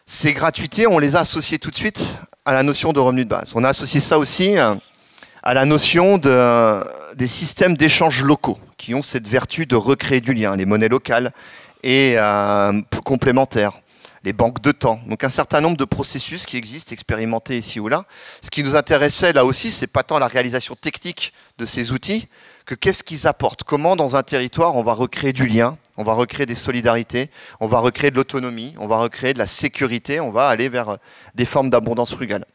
ces gratuités, on les a associées tout de suite à la notion de revenu de base. On a associé ça aussi à la notion des systèmes d'échange locaux qui ont cette vertu de recréer du lien, les monnaies locales et complémentaires, les banques de temps. Donc un certain nombre de processus qui existent, expérimentés ici ou là. Ce qui nous intéressait là aussi, c'est pas tant la réalisation technique de ces outils que qu'est-ce qu'ils apportent. Comment dans un territoire on va recréer du lien, on va recréer des solidarités, on va recréer de l'autonomie, on va recréer de la sécurité, on va aller vers des formes d'abondance frugale.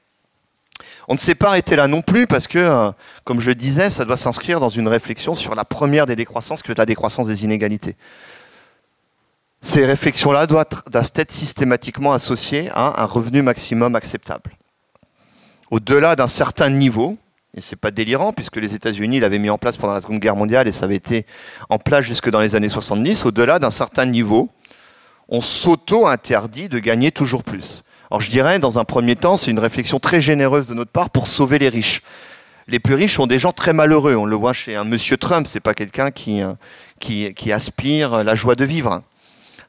On ne s'est pas arrêté là non plus parce que, comme je le disais, ça doit s'inscrire dans une réflexion sur la première des décroissances, qui est la décroissance des inégalités. Ces réflexions-là doivent être systématiquement associées à un revenu maximum acceptable. Au-delà d'un certain niveau, et ce n'est pas délirant puisque les États-Unis l'avaient mis en place pendant la Seconde Guerre mondiale et ça avait été en place jusque dans les années 70, au-delà d'un certain niveau, on s'auto-interdit de gagner toujours plus. Alors je dirais, dans un premier temps, c'est une réflexion très généreuse de notre part pour sauver les riches. Les plus riches sont des gens très malheureux. On le voit chez un monsieur Trump, c'est pas quelqu'un qui aspire la joie de vivre.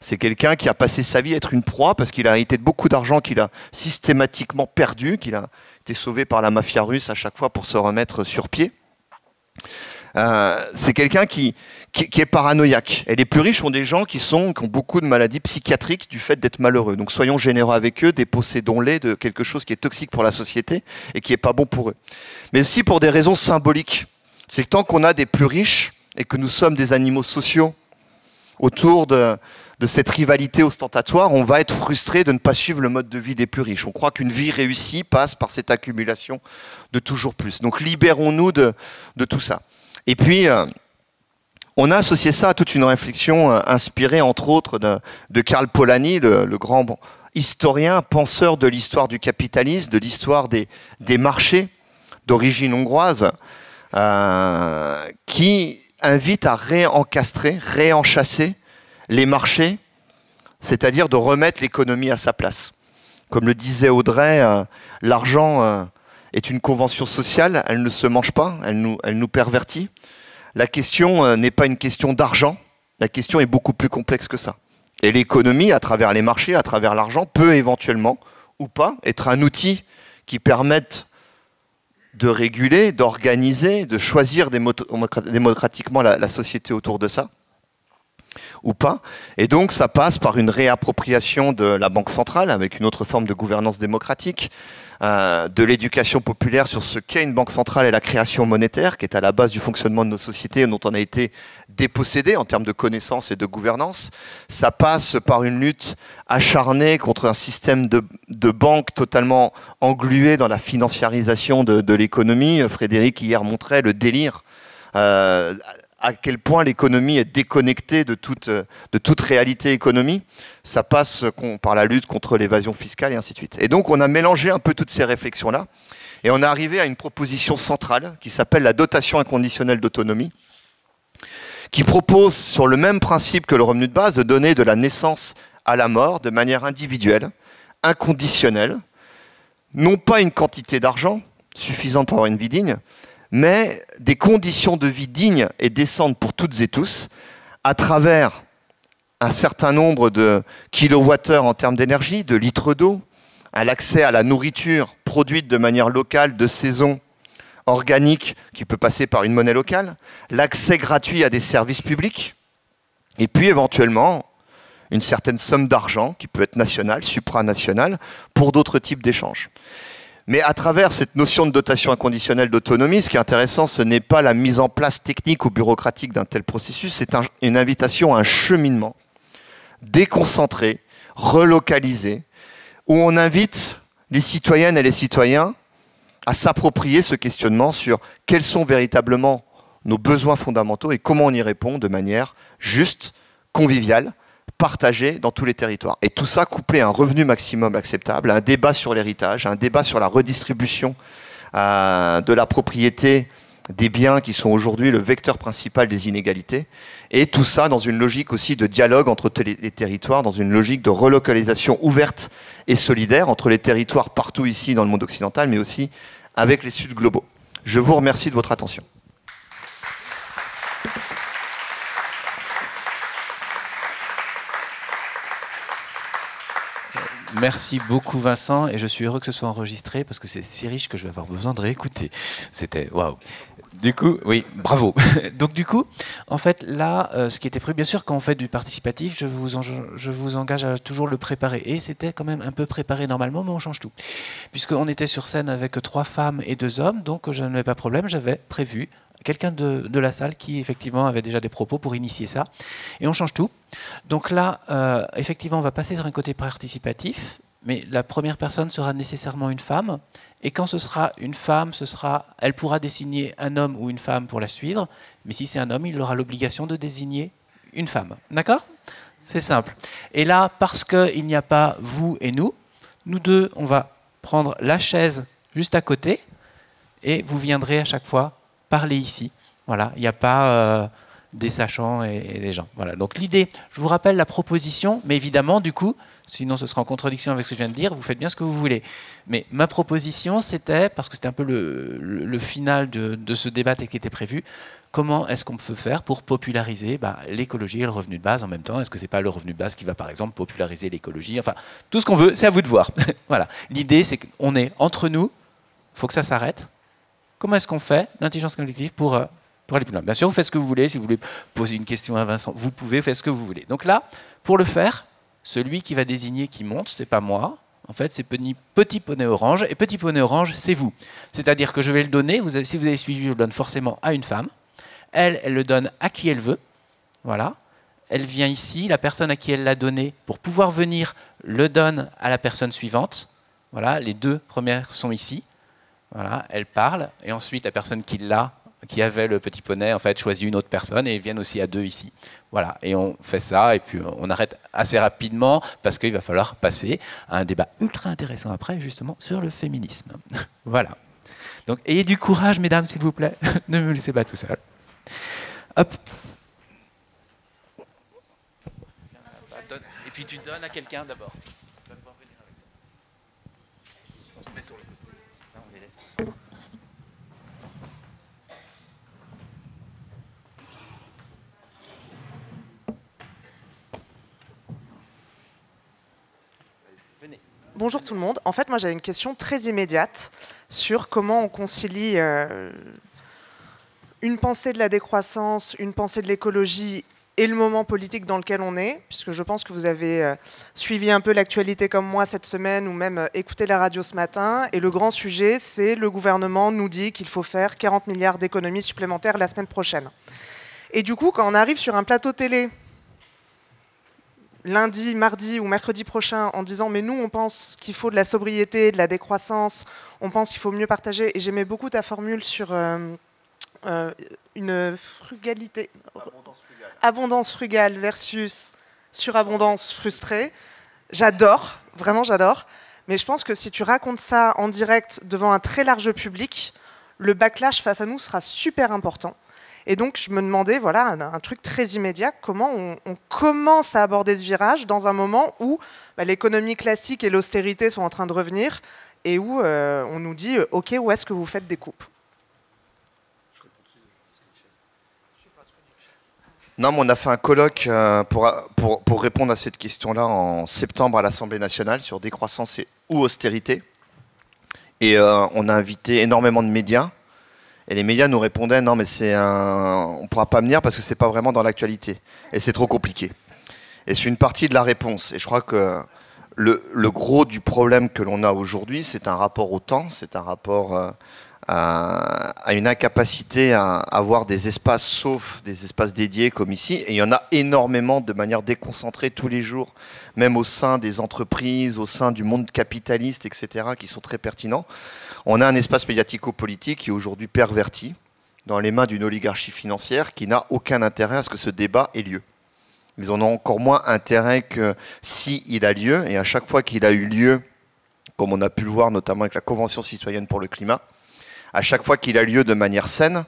C'est quelqu'un qui a passé sa vie à être une proie parce qu'il a hérité de beaucoup d'argent qu'il a systématiquement perdu, qu'il a été sauvé par la mafia russe à chaque fois pour se remettre sur pied. C'est quelqu'un qui est paranoïaque. Et les plus riches sont des gens qui ont beaucoup de maladies psychiatriques du fait d'être malheureux. Donc soyons généreux avec eux, dépossédons-les de quelque chose qui est toxique pour la société et qui n'est pas bon pour eux. Mais aussi pour des raisons symboliques. C'est que tant qu'on a des plus riches et que nous sommes des animaux sociaux autour de cette rivalité ostentatoire, on va être frustré de ne pas suivre le mode de vie des plus riches. On croit qu'une vie réussie passe par cette accumulation de toujours plus. Donc libérons-nous de tout ça. Et puis, on a associé ça à toute une réflexion inspirée, entre autres, de Karl Polanyi, le grand historien, penseur de l'histoire du capitalisme, de l'histoire des marchés d'origine hongroise, qui invite à réencastrer, réenchasser les marchés, c'est-à-dire de remettre l'économie à sa place. Comme le disait Audrey, l'argent est une convention sociale, elle ne se mange pas, elle nous pervertit. La question n'est pas une question d'argent, la question est beaucoup plus complexe que ça. Et l'économie, à travers les marchés, à travers l'argent, peut éventuellement, ou pas, être un outil qui permette de réguler, d'organiser, de choisir démocratiquement la société autour de ça. ou pas. Et donc ça passe par une réappropriation de la Banque centrale avec une autre forme de gouvernance démocratique, de l'éducation populaire sur ce qu'est une banque centrale et la création monétaire qui est à la base du fonctionnement de nos sociétés dont on a été dépossédé en termes de connaissances et de gouvernance. Ça passe par une lutte acharnée contre un système de banques totalement englué dans la financiarisation de l'économie. Frédéric hier montrait le délire à quel point l'économie est déconnectée de toute réalité économique. Ça passe par la lutte contre l'évasion fiscale et ainsi de suite. Et donc on a mélangé un peu toutes ces réflexions-là et on est arrivé à une proposition centrale qui s'appelle la dotation inconditionnelle d'autonomie, qui propose sur le même principe que le revenu de base de donner de la naissance à la mort de manière individuelle, inconditionnelle, non pas une quantité d'argent suffisante pour avoir une vie digne, mais des conditions de vie dignes et décentes pour toutes et tous, à travers un certain nombre de kilowattheures en termes d'énergie, de litres d'eau, l'accès à la nourriture produite de manière locale, de saison, organique, qui peut passer par une monnaie locale, l'accès gratuit à des services publics, et puis éventuellement une certaine somme d'argent, qui peut être nationale, supranationale, pour d'autres types d'échanges. Mais à travers cette notion de dotation inconditionnelle d'autonomie, ce qui est intéressant, ce n'est pas la mise en place technique ou bureaucratique d'un tel processus, c'est une invitation à un cheminement déconcentré, relocalisé, où on invite les citoyennes et les citoyens à s'approprier ce questionnement sur quels sont véritablement nos besoins fondamentaux et comment on y répond de manière juste, conviviale, partagé dans tous les territoires. Et tout ça couplé à un revenu maximum acceptable, à un débat sur l'héritage, à un débat sur la redistribution de la propriété des biens qui sont aujourd'hui le vecteur principal des inégalités. Et tout ça dans une logique aussi de dialogue entre les territoires, dans une logique de relocalisation ouverte et solidaire entre les territoires partout ici dans le monde occidental, mais aussi avec les Suds globaux. Je vous remercie de votre attention. Merci beaucoup Vincent, et je suis heureux que ce soit enregistré parce que c'est si riche que je vais avoir besoin de réécouter. C'était waouh. Du coup, oui, bravo. Donc du coup, en fait, là, ce qui était prévu, bien sûr, quand on fait du participatif, je vous engage à toujours le préparer. Et c'était quand même un peu préparé normalement, mais on change tout. Puisqu'on était sur scène avec 3 femmes et 2 hommes, donc je n'avais pas de problème, j'avais prévu quelqu'un de la salle qui, effectivement, avait déjà des propos pour initier ça. Et on change tout. Donc là, effectivement, on va passer sur un côté participatif, mais la première personne sera nécessairement une femme. Et quand ce sera une femme, elle pourra désigner un homme ou une femme pour la suivre. Mais si c'est un homme, il aura l'obligation de désigner une femme. D'accord ? C'est simple. Et là, parce qu'il n'y a pas vous et nous deux, on va prendre la chaise juste à côté et vous viendrez à chaque fois parler ici. Voilà, il n'y a pas des sachants et des gens. Voilà. Donc l'idée, je vous rappelle la proposition, mais évidemment, du coup, sinon ce sera en contradiction avec ce que je viens de dire, vous faites bien ce que vous voulez. Mais ma proposition, c'était, parce que c'était un peu le final de ce débat qui était prévu, comment est-ce qu'on peut faire pour populariser l'écologie et le revenu de base en même temps? Est-ce que ce n'est pas le revenu de base qui va, par exemple, populariser l'écologie? Enfin, tout ce qu'on veut, c'est à vous de voir. Voilà. L'idée, c'est qu'on est entre nous, il faut que ça s'arrête. Comment est-ce qu'on fait l'intelligence collective pour aller plus loin? Bien sûr, vous faites ce que vous voulez. Si vous voulez poser une question à Vincent, vous pouvez faire ce que vous voulez. Donc là, pour le faire, celui qui va désigner qui monte, c'est pas moi. En fait, c'est Petit Poney Orange. Et Petit Poney Orange, c'est vous. C'est-à-dire que je vais le donner. Si vous avez suivi, je le donne forcément à une femme. Elle le donne à qui elle veut. Voilà. Elle vient ici. La personne à qui elle l'a donné, pour pouvoir venir, le donne à la personne suivante. Voilà. Les 2 premières sont ici. Voilà, elle parle, et ensuite la personne qui avait le petit poney, en fait, choisit une autre personne, et ils viennent aussi à 2 ici. Voilà, et on fait ça, et puis on arrête assez rapidement, parce qu'il va falloir passer à un débat ultra intéressant après, justement, sur le féminisme. Voilà. Donc, ayez du courage, mesdames, s'il vous plaît. Ne me laissez pas tout seul. Hop. Et puis tu donnes à quelqu'un d'abord. On se met sur le côté. Ça, on les laisse au centre. Venez. Bonjour tout le monde. En fait, moi j'ai une question très immédiate sur comment on concilie une pensée de la décroissance, une pensée de l'écologie et le moment politique dans lequel on est, puisque je pense que vous avez suivi un peu l'actualité comme moi cette semaine, ou même écouté la radio ce matin, et le grand sujet, c'est le gouvernement nous dit qu'il faut faire 40 milliards d'économies supplémentaires la semaine prochaine. Et du coup, quand on arrive sur un plateau télé, lundi, mardi ou mercredi prochain, en disant mais nous on pense qu'il faut de la sobriété, de la décroissance, on pense qu'il faut mieux partager, et j'aimais beaucoup ta formule sur une frugalité, abondance frugale versus surabondance frustrée. J'adore, vraiment j'adore, mais je pense que si tu racontes ça en direct devant un très large public, le backlash face à nous sera super important. Et donc, je me demandais, voilà, un truc très immédiat, comment on commence à aborder ce virage dans un moment où l'économie classique et l'austérité sont en train de revenir et où on nous dit, OK, où est-ce que vous faites des coupes? Non, mais on a fait un colloque pour répondre à cette question-là en septembre à l'Assemblée nationale sur décroissance ou austérité. Et on a invité énormément de médias. Et les médias nous répondaient non mais on ne pourra pas venir parce que c'est pas vraiment dans l'actualité et c'est trop compliqué. Et c'est une partie de la réponse. Et je crois que le gros du problème que l'on a aujourd'hui, c'est un rapport au temps, c'est un rapport à une incapacité à avoir des espaces, sauf des espaces dédiés comme ici. Et il y en a énormément de manière déconcentrée tous les jours, même au sein des entreprises, au sein du monde capitaliste, etc., qui sont très pertinents. On a un espace médiatico-politique qui est aujourd'hui perverti dans les mains d'une oligarchie financière qui n'a aucun intérêt à ce que ce débat ait lieu. Ils en ont encore moins intérêt que s'il a lieu. Et à chaque fois qu'il a eu lieu, comme on a pu le voir notamment avec la Convention citoyenne pour le climat, à chaque fois qu'il a lieu de manière saine,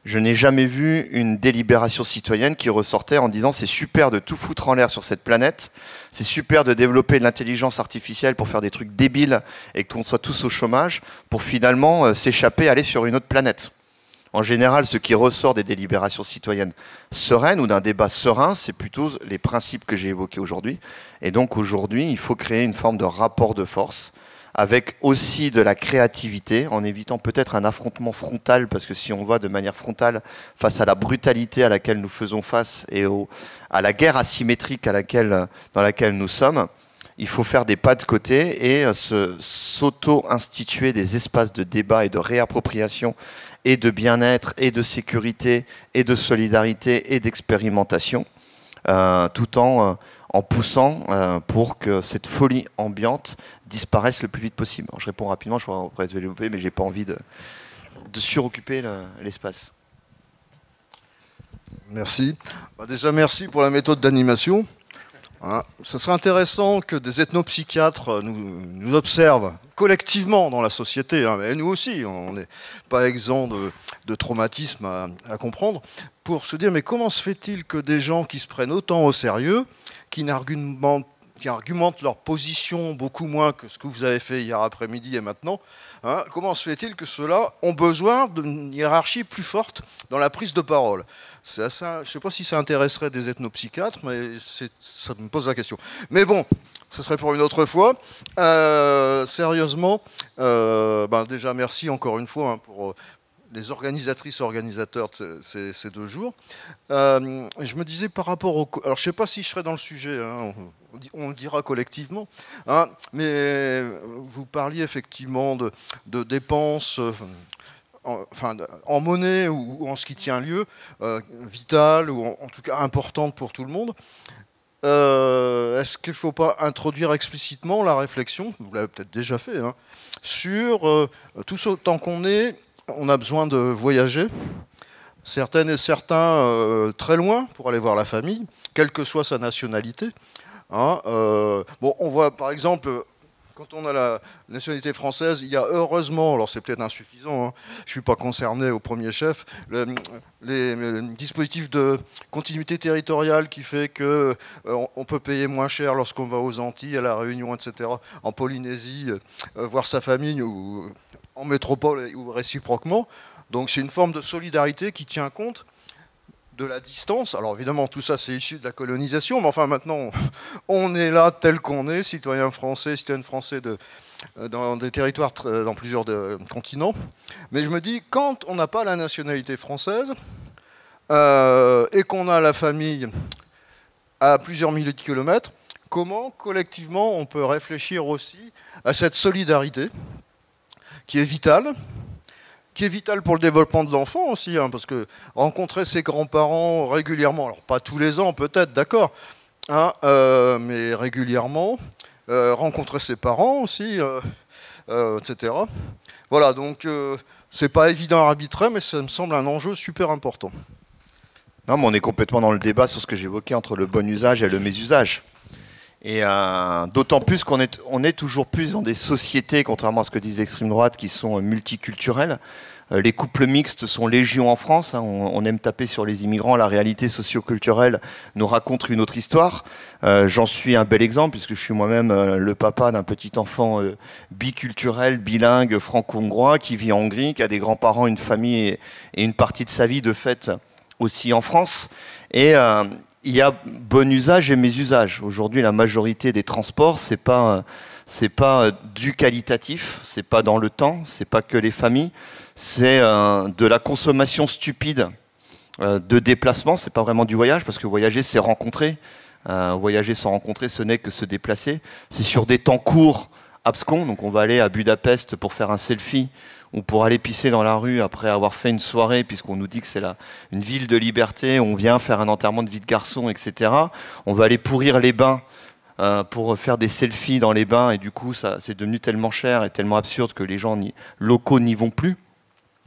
je n'ai jamais vu une délibération citoyenne qui ressortait en disant c'est super de tout foutre en l'air sur cette planète, c'est super de développer de l'intelligence artificielle pour faire des trucs débiles et qu'on soit tous au chômage pour finalement s'échapper, aller sur une autre planète. En général, ce qui ressort des délibérations citoyennes sereines ou d'un débat serein, c'est plutôt les principes que j'ai évoqués aujourd'hui. Et donc aujourd'hui, il faut créer une forme de rapport de force avec aussi de la créativité, en évitant peut-être un affrontement frontal, parce que si on va de manière frontale face à la brutalité à laquelle nous faisons face et à la guerre asymétrique dans laquelle nous sommes, il faut faire des pas de côté et s'auto-instituer des espaces de débat et de réappropriation et de bien-être et de sécurité et de solidarité et d'expérimentation, tout en poussant pour que cette folie ambiante disparaisse le plus vite possible. Alors, je réponds rapidement, je pourrais développer, mais j'ai pas envie de suroccuper l'espace. Merci. Déjà, merci pour la méthode d'animation. Ce serait intéressant que des ethnopsychiatres nous observent collectivement dans la société, et nous aussi, on n'est pas exempt de traumatisme à comprendre, pour se dire, mais comment se fait-il que des gens qui se prennent autant au sérieux, qui argumentent leur position beaucoup moins que ce que vous avez fait hier après-midi et maintenant, comment se fait-il que ceux-là ont besoin d'une hiérarchie plus forte dans la prise de parole? Je ne sais pas si ça intéresserait des ethnopsychiatres, mais ça me pose la question. Mais bon, ce serait pour une autre fois. Sérieusement, déjà merci encore une fois pour les organisatrices et organisateurs de ces 2 jours. Je me disais par rapport au... Alors je ne sais pas si je serai dans le sujet, on le dira collectivement, mais vous parliez effectivement de dépenses... en monnaie ou en ce qui tient lieu, vitale ou en tout cas importante pour tout le monde. Est-ce qu'il ne faut pas introduire explicitement la réflexion, vous l'avez peut-être déjà fait, sur tout autant on a besoin de voyager, certaines et certains très loin pour aller voir la famille, quelle que soit sa nationalité. On voit par exemple... Quand on a la nationalité française, il y a heureusement, alors c'est peut-être insuffisant, je ne suis pas concerné au premier chef, les dispositifs de continuité territoriale qui fait qu'on peut payer moins cher lorsqu'on va aux Antilles, à La Réunion, etc., en Polynésie, voir sa famille, ou en métropole ou réciproquement. Donc c'est une forme de solidarité qui tient compte de la distance. Alors évidemment, tout ça, c'est issu de la colonisation, mais enfin maintenant, on est là tel qu'on est, citoyens français dans des territoires, dans plusieurs continents. Mais je me dis, quand on n'a pas la nationalité française, et qu'on a la famille à plusieurs milliers de kilomètres, comment collectivement on peut réfléchir aussi à cette solidarité qui est vitale pour le développement de l'enfant aussi, hein, parce que rencontrer ses grands-parents régulièrement, alors pas tous les ans peut-être, d'accord, hein, mais régulièrement, rencontrer ses parents aussi, etc. Voilà, donc c'est pas évident à arbitrer, mais ça me semble un enjeu super important. Non, mais on est complètement dans le débat sur ce que j'évoquais entre le bon usage et le mésusage. Et d'autant plus qu'on est toujours plus dans des sociétés, contrairement à ce que disent l'extrême droite, qui sont multiculturelles. Les couples mixtes sont légion en France. Hein. On aime taper sur les immigrants. La réalité socio-culturelle nous raconte une autre histoire. J'en suis un bel exemple, puisque je suis moi-même le papa d'un petit enfant biculturel, bilingue, franco-hongrois, qui vit en Hongrie, qui a des grands-parents, une famille et une partie de sa vie, de fait, aussi en France. Et il y a bon usage et mésusage. Aujourd'hui, la majorité des transports, c'est pas du qualitatif, c'est pas dans le temps, c'est pas que les familles, c'est de la consommation stupide de déplacement. C'est pas vraiment du voyage, parce que voyager, c'est rencontrer. Voyager sans rencontrer, ce n'est que se déplacer. C'est sur des temps courts, abscons. Donc on va aller à Budapest pour faire un selfie, ou pour aller pisser dans la rue après avoir fait une soirée, puisqu'on nous dit que c'est une ville de liberté, on vient faire un enterrement de vie de garçon, etc. On va aller pourrir les bains pour faire des selfies dans les bains, et du coup, c'est devenu tellement cher et tellement absurde que les gens locaux n'y vont plus.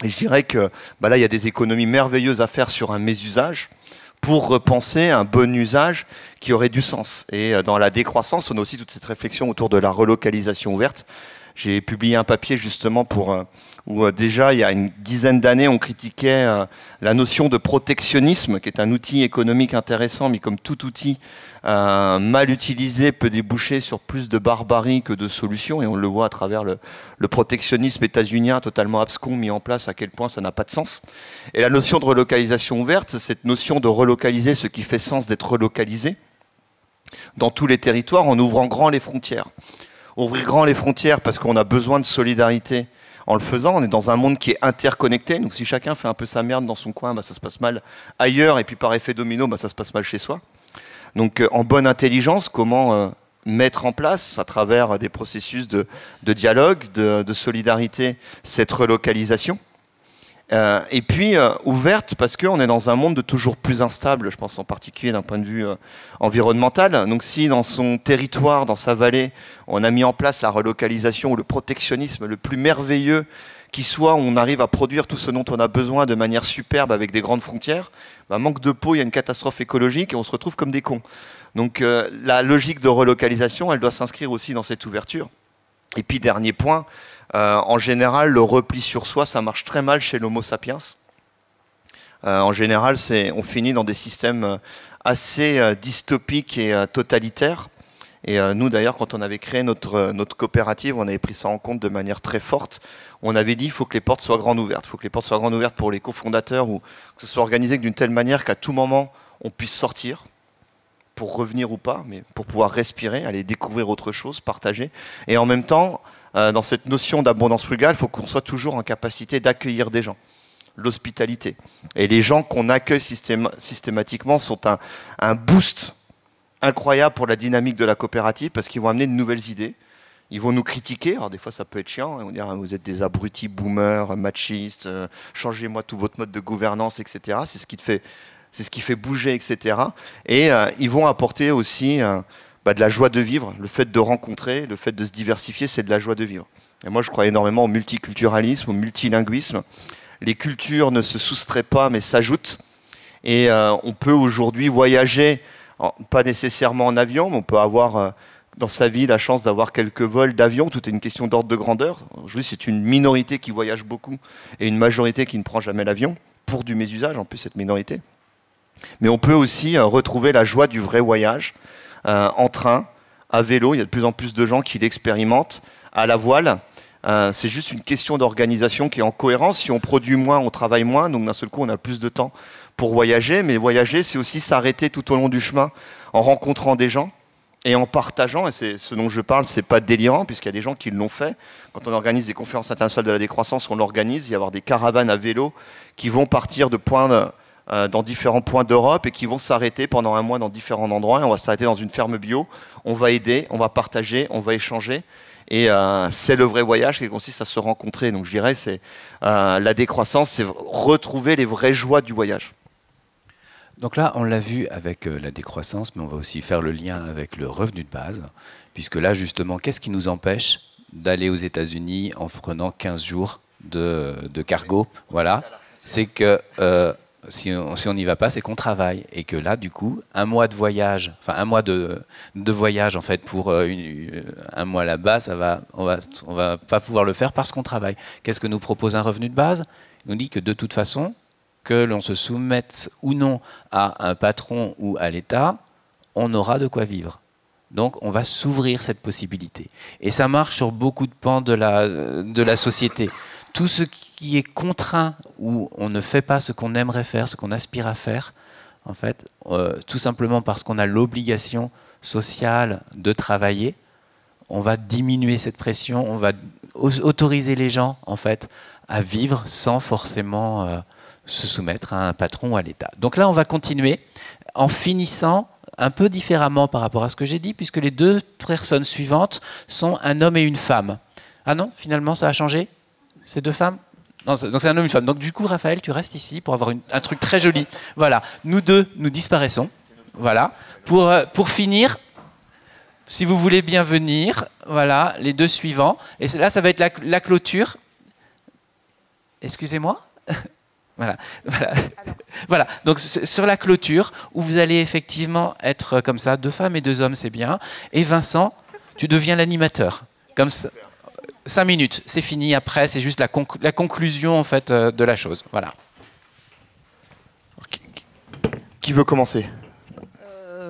Et je dirais que là, il y a des économies merveilleuses à faire sur un mésusage pour repenser un bon usage qui aurait du sens. Et dans la décroissance, on a aussi toute cette réflexion autour de la relocalisation ouverte. J'ai publié un papier justement où déjà il y a une dizaine d'années on critiquait la notion de protectionnisme, qui est un outil économique intéressant, mais comme tout outil mal utilisé peut déboucher sur plus de barbarie que de solutions, et on le voit à travers le protectionnisme états-unien totalement abscon mis en place, à quel point ça n'a pas de sens. Et la notion de relocalisation ouverte, cette notion de relocaliser ce qui fait sens d'être relocalisé dans tous les territoires en ouvrant grand les frontières. Ouvrir grand les frontières parce qu'on a besoin de solidarité en le faisant. On est dans un monde qui est interconnecté, donc si chacun fait un peu sa merde dans son coin, ça se passe mal ailleurs, et puis par effet domino, ça se passe mal chez soi. Donc en bonne intelligence, comment mettre en place, à travers des processus de dialogue, de solidarité, cette relocalisation. Et puis ouverte parce qu'on est dans un monde de toujours plus instable, je pense en particulier d'un point de vue environnemental. Donc si dans son territoire, dans sa vallée, on a mis en place la relocalisation ou le protectionnisme le plus merveilleux qui soit, où on arrive à produire tout ce dont on a besoin de manière superbe avec des grandes frontières, manque de peau, il y a une catastrophe écologique et on se retrouve comme des cons. Donc la logique de relocalisation, elle doit s'inscrire aussi dans cette ouverture. Et puis dernier point, en général, le repli sur soi, ça marche très mal chez l'Homo sapiens. En général, on finit dans des systèmes assez dystopiques et totalitaires. Et nous, d'ailleurs, quand on avait créé notre coopérative, on avait pris ça en compte de manière très forte. On avait dit qu'il faut que les portes soient grandes ouvertes. Il faut que les portes soient grandes ouvertes pour les cofondateurs, ou que ce soit organisé d'une telle manière qu'à tout moment, on puisse sortir, pour revenir ou pas, mais pour pouvoir respirer, aller découvrir autre chose, partager. Et en même temps, dans cette notion d'abondance frugale, il faut qu'on soit toujours en capacité d'accueillir des gens. L'hospitalité. Et les gens qu'on accueille systématiquement sont un boost incroyable pour la dynamique de la coopérative, parce qu'ils vont amener de nouvelles idées. Ils vont nous critiquer, alors des fois ça peut être chiant, ils vont dire vous êtes des abrutis boomers, machistes, changez-moi tout votre mode de gouvernance, etc. C'est ce qui fait bouger, etc. Et ils vont apporter aussi de la joie de vivre. Le fait de rencontrer, le fait de se diversifier, c'est de la joie de vivre. Et moi je crois énormément au multiculturalisme, au multilinguisme. Les cultures ne se soustraient pas, mais s'ajoutent. Et on peut aujourd'hui voyager, pas nécessairement en avion, mais on peut avoir dans sa vie la chance d'avoir quelques vols d'avion. Tout est une question d'ordre de grandeur. Aujourd'hui, c'est une minorité qui voyage beaucoup et une majorité qui ne prend jamais l'avion, pour du mésusage en plus, cette minorité. Mais on peut aussi retrouver la joie du vrai voyage en train, à vélo. Il y a de plus en plus de gens qui l'expérimentent, à la voile. C'est juste une question d'organisation qui est en cohérence. Si on produit moins, on travaille moins, donc d'un seul coup on a plus de temps pour voyager. Mais voyager, c'est aussi s'arrêter tout au long du chemin en rencontrant des gens et en partageant. Et c'est ce dont je parle, c'est pas délirant, puisqu'il y a des gens qui l'ont fait. Quand on organise des conférences internationales de la décroissance, on l'organise. Il va y avoir des caravanes à vélo qui vont partir de points dans différents points d'Europe et qui vont s'arrêter pendant un mois dans différents endroits. Et on va s'arrêter dans une ferme bio. On va aider, on va partager, on va échanger. Et c'est le vrai voyage qui consiste à se rencontrer. Donc je dirais c'est la décroissance, c'est retrouver les vraies joies du voyage. Donc là, on l'a vu avec la décroissance, mais on va aussi faire le lien avec le revenu de base, puisque là, justement, qu'est-ce qui nous empêche d'aller aux États-Unis en prenant 15 jours de cargo? Voilà, c'est que si on n'y va pas, c'est qu'on travaille, et que là, du coup, un mois de voyage, enfin un mois de voyage en fait pour un mois là-bas, on va pas pouvoir le faire parce qu'on travaille. Qu'est-ce que nous propose un revenu de base? Il nous dit que de toute façon, que l'on se soumette ou non à un patron ou à l'État, on aura de quoi vivre. Donc on va s'ouvrir cette possibilité. Et ça marche sur beaucoup de pans de la société. Tout ce qui est contraint, où on ne fait pas ce qu'on aimerait faire, ce qu'on aspire à faire, en fait, tout simplement parce qu'on a l'obligation sociale de travailler, on va diminuer cette pression, on va autoriser les gens, en fait, à vivre sans forcément se soumettre à un patron ou à l'État. Donc là, on va continuer en finissant un peu différemment par rapport à ce que j'ai dit, puisque les deux personnes suivantes sont un homme et une femme. Ah non, finalement, ça a changé? Ces deux femmes? Non, donc c'est un homme et une femme. Donc du coup, Raphaël, tu restes ici pour avoir un truc très joli. Voilà, nous deux, nous disparaissons. Voilà, pour finir, si vous voulez bien venir, voilà, les deux suivants. Et là, ça va être la clôture. Excusez-moi. Voilà. Voilà. Donc sur la clôture, où vous allez effectivement être comme ça, 2 femmes et 2 hommes, c'est bien. Et Vincent, tu deviens l'animateur. Comme ça. 5 minutes, c'est fini. Après, c'est juste la conclusion en fait de la chose. Voilà. Qui veut commencer?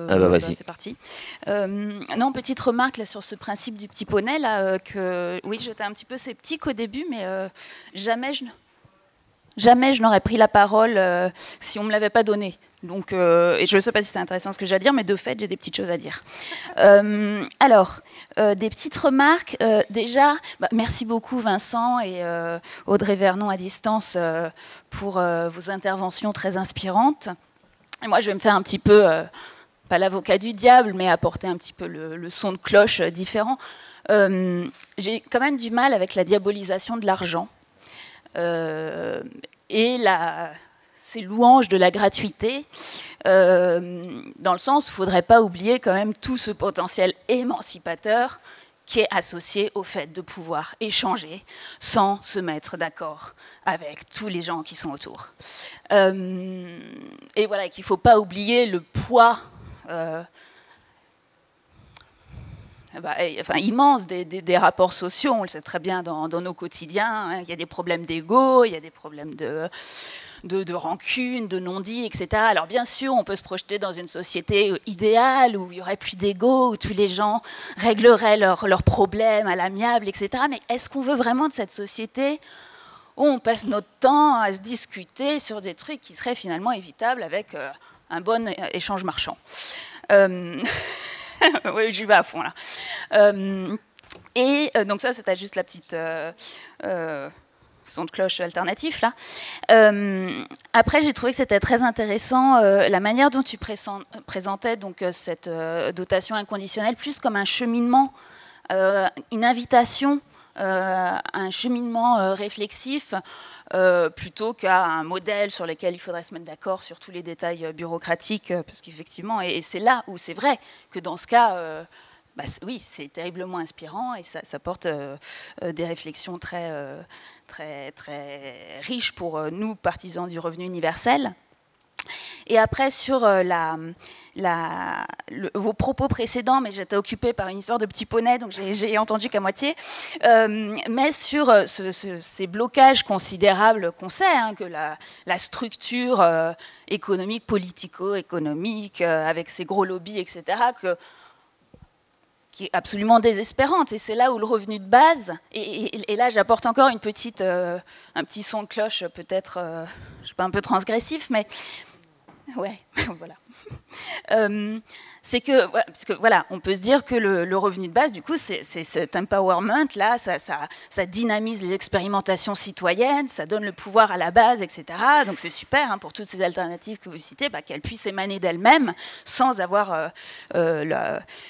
Vas-y. C'est parti. Non, petite remarque là, sur ce principe du petit poney. Là, oui, j'étais un petit peu sceptique au début, mais jamais je n'aurais pris la parole si on ne me l'avait pas donné. Donc, et je ne sais pas si c'est intéressant ce que j'ai à dire, mais de fait, j'ai des petites choses à dire. Alors, des petites remarques. Déjà, merci beaucoup Vincent et Audrey Vernon à distance pour vos interventions très inspirantes. Et moi, je vais me faire un petit peu, pas l'avocat du diable, mais apporter un petit peu le son de cloche différent. J'ai quand même du mal avec la diabolisation de l'argent. Et ces louanges de la gratuité, dans le sens où il ne faudrait pas oublier quand même tout ce potentiel émancipateur qui est associé au fait de pouvoir échanger sans se mettre d'accord avec tous les gens qui sont autour. Et voilà, qu'il ne faut pas oublier le poids immense des rapports sociaux, on le sait très bien dans nos quotidiens, hein. Il y a des problèmes d'ego, il y a des problèmes de rancune, de non-dit, etc. Alors bien sûr, on peut se projeter dans une société idéale où il n'y aurait plus d'ego, où tous les gens régleraient leurs problèmes à l'amiable, etc. Mais est-ce qu'on veut vraiment de cette société où on passe notre temps à se discuter sur des trucs qui seraient finalement évitables avec un bon échange marchand? Oui, j'y vais à fond là. Donc ça, c'était juste la petite son de cloche alternatif là. Après, j'ai trouvé que c'était très intéressant la manière dont tu présentais donc cette dotation inconditionnelle, plus comme un cheminement, une invitation, un cheminement réflexif, plutôt qu'à un modèle sur lequel il faudrait se mettre d'accord sur tous les détails bureaucratiques, parce qu'effectivement, et c'est là où c'est vrai que dans ce cas, oui, c'est terriblement inspirant et ça porte des réflexions très riches pour nous, partisans du revenu universel. Et après, sur vos propos précédents, mais j'étais occupée par une histoire de petit poney, donc j'ai entendu qu'à moitié, mais sur ces blocages considérables qu'on sait, hein, que la structure économique, politico-économique, avec ses gros lobbies, etc., qui est absolument désespérante. Et c'est là où le revenu de base, et là j'apporte encore un petit son de cloche, peut-être, je sais pas, un peu transgressif, mais Ouais, voilà. C'est que, parce que voilà, on peut se dire que le revenu de base, du coup, c'est cet empowerment là, ça dynamise les expérimentations citoyennes, ça donne le pouvoir à la base, etc. Donc c'est super pour toutes ces alternatives que vous citez, qu'elles puissent émaner d'elles-mêmes sans avoir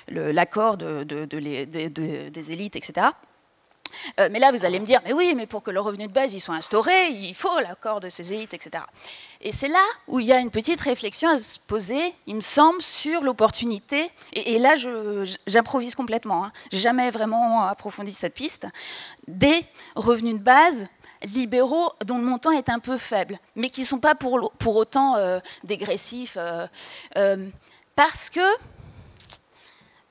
l'accord des élites, etc. Mais là, vous allez me dire, mais oui, mais pour que le revenu de base il soit instauré, il faut l'accord de ces élites, etc. Et c'est là où il y a une petite réflexion à se poser, il me semble, sur l'opportunité. Et là, j'improvise complètement. J'ai jamais vraiment approfondi cette piste. Des revenus de base libéraux dont le montant est un peu faible, mais qui ne sont pas pour autant dégressifs. Parce que,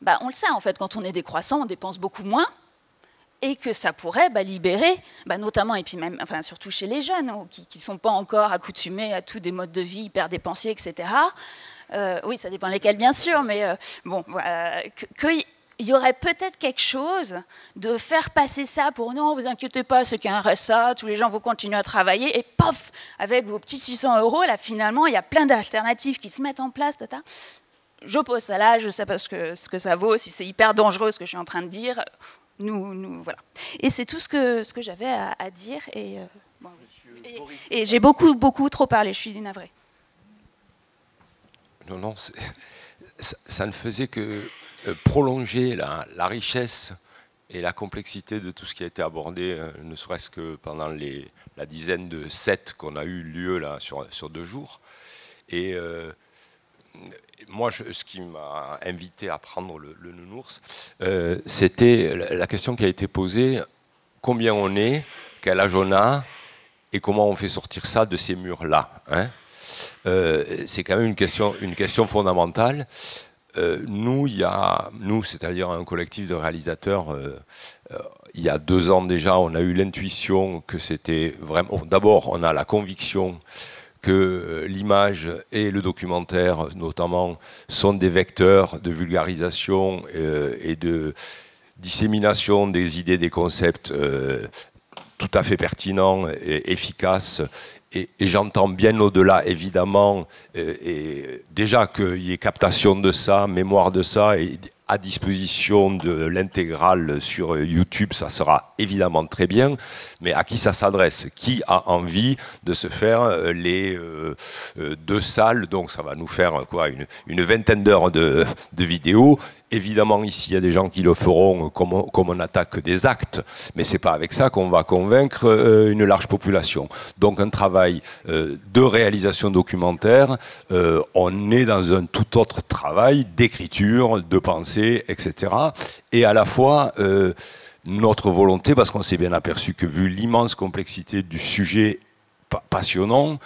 on le sait, en fait, quand on est décroissant, on dépense beaucoup moins. Et que ça pourrait libérer, notamment, et puis même, surtout chez les jeunes, qui ne sont pas encore accoutumés à tous des modes de vie hyper dépensiers, etc. Oui, ça dépend lesquels, bien sûr, mais qu'il y aurait peut-être quelque chose de faire passer ça pour non, vous inquiétez pas, c'est qu'un RSA, tous les gens vont continuer à travailler, et pof, avec vos petits 600 €, là, finalement, il y a plein d'alternatives qui se mettent en place, tata. J'oppose ça là, je ne sais pas ce que ça vaut, si c'est hyper dangereux ce que je suis en train de dire. Nous, voilà. Et c'est tout ce que j'avais à dire. Et j'ai beaucoup trop parlé, je suis navrée. Non, ça ne faisait que prolonger la richesse et la complexité de tout ce qui a été abordé, ne serait-ce que pendant la dizaine de sets qu'on a eu lieu là, sur 2 jours. Et moi, ce qui m'a invité à prendre le nounours, c'était la question qui a été posée, combien on est, quel âge on a, et comment on fait sortir ça de ces murs-là. C'est quand même une question fondamentale. Nous, c'est-à-dire un collectif de réalisateurs, il y a 2 ans déjà, on a eu l'intuition que c'était vraiment... D'abord, on a la conviction que l'image et le documentaire, notamment, sont des vecteurs de vulgarisation et de dissémination des idées, des concepts tout à fait pertinents et efficaces. Et j'entends bien au-delà, évidemment, et déjà qu'il y ait captation de ça, mémoire de ça, et à disposition de l'intégrale sur YouTube, ça sera évidemment très bien, mais à qui ça s'adresse? Qui a envie de se faire les 2 salles? Donc ça va nous faire quoi, une vingtaine d'heures de vidéos. Évidemment, ici, il y a des gens qui le feront comme on attaque des actes, mais ce n'est pas avec ça qu'on va convaincre une large population. Donc, un travail de réalisation documentaire, on est dans un tout autre travail d'écriture, de pensée, etc. Et à la fois, notre volonté, parce qu'on s'est bien aperçu que vu l'immense complexité du sujet passionnant,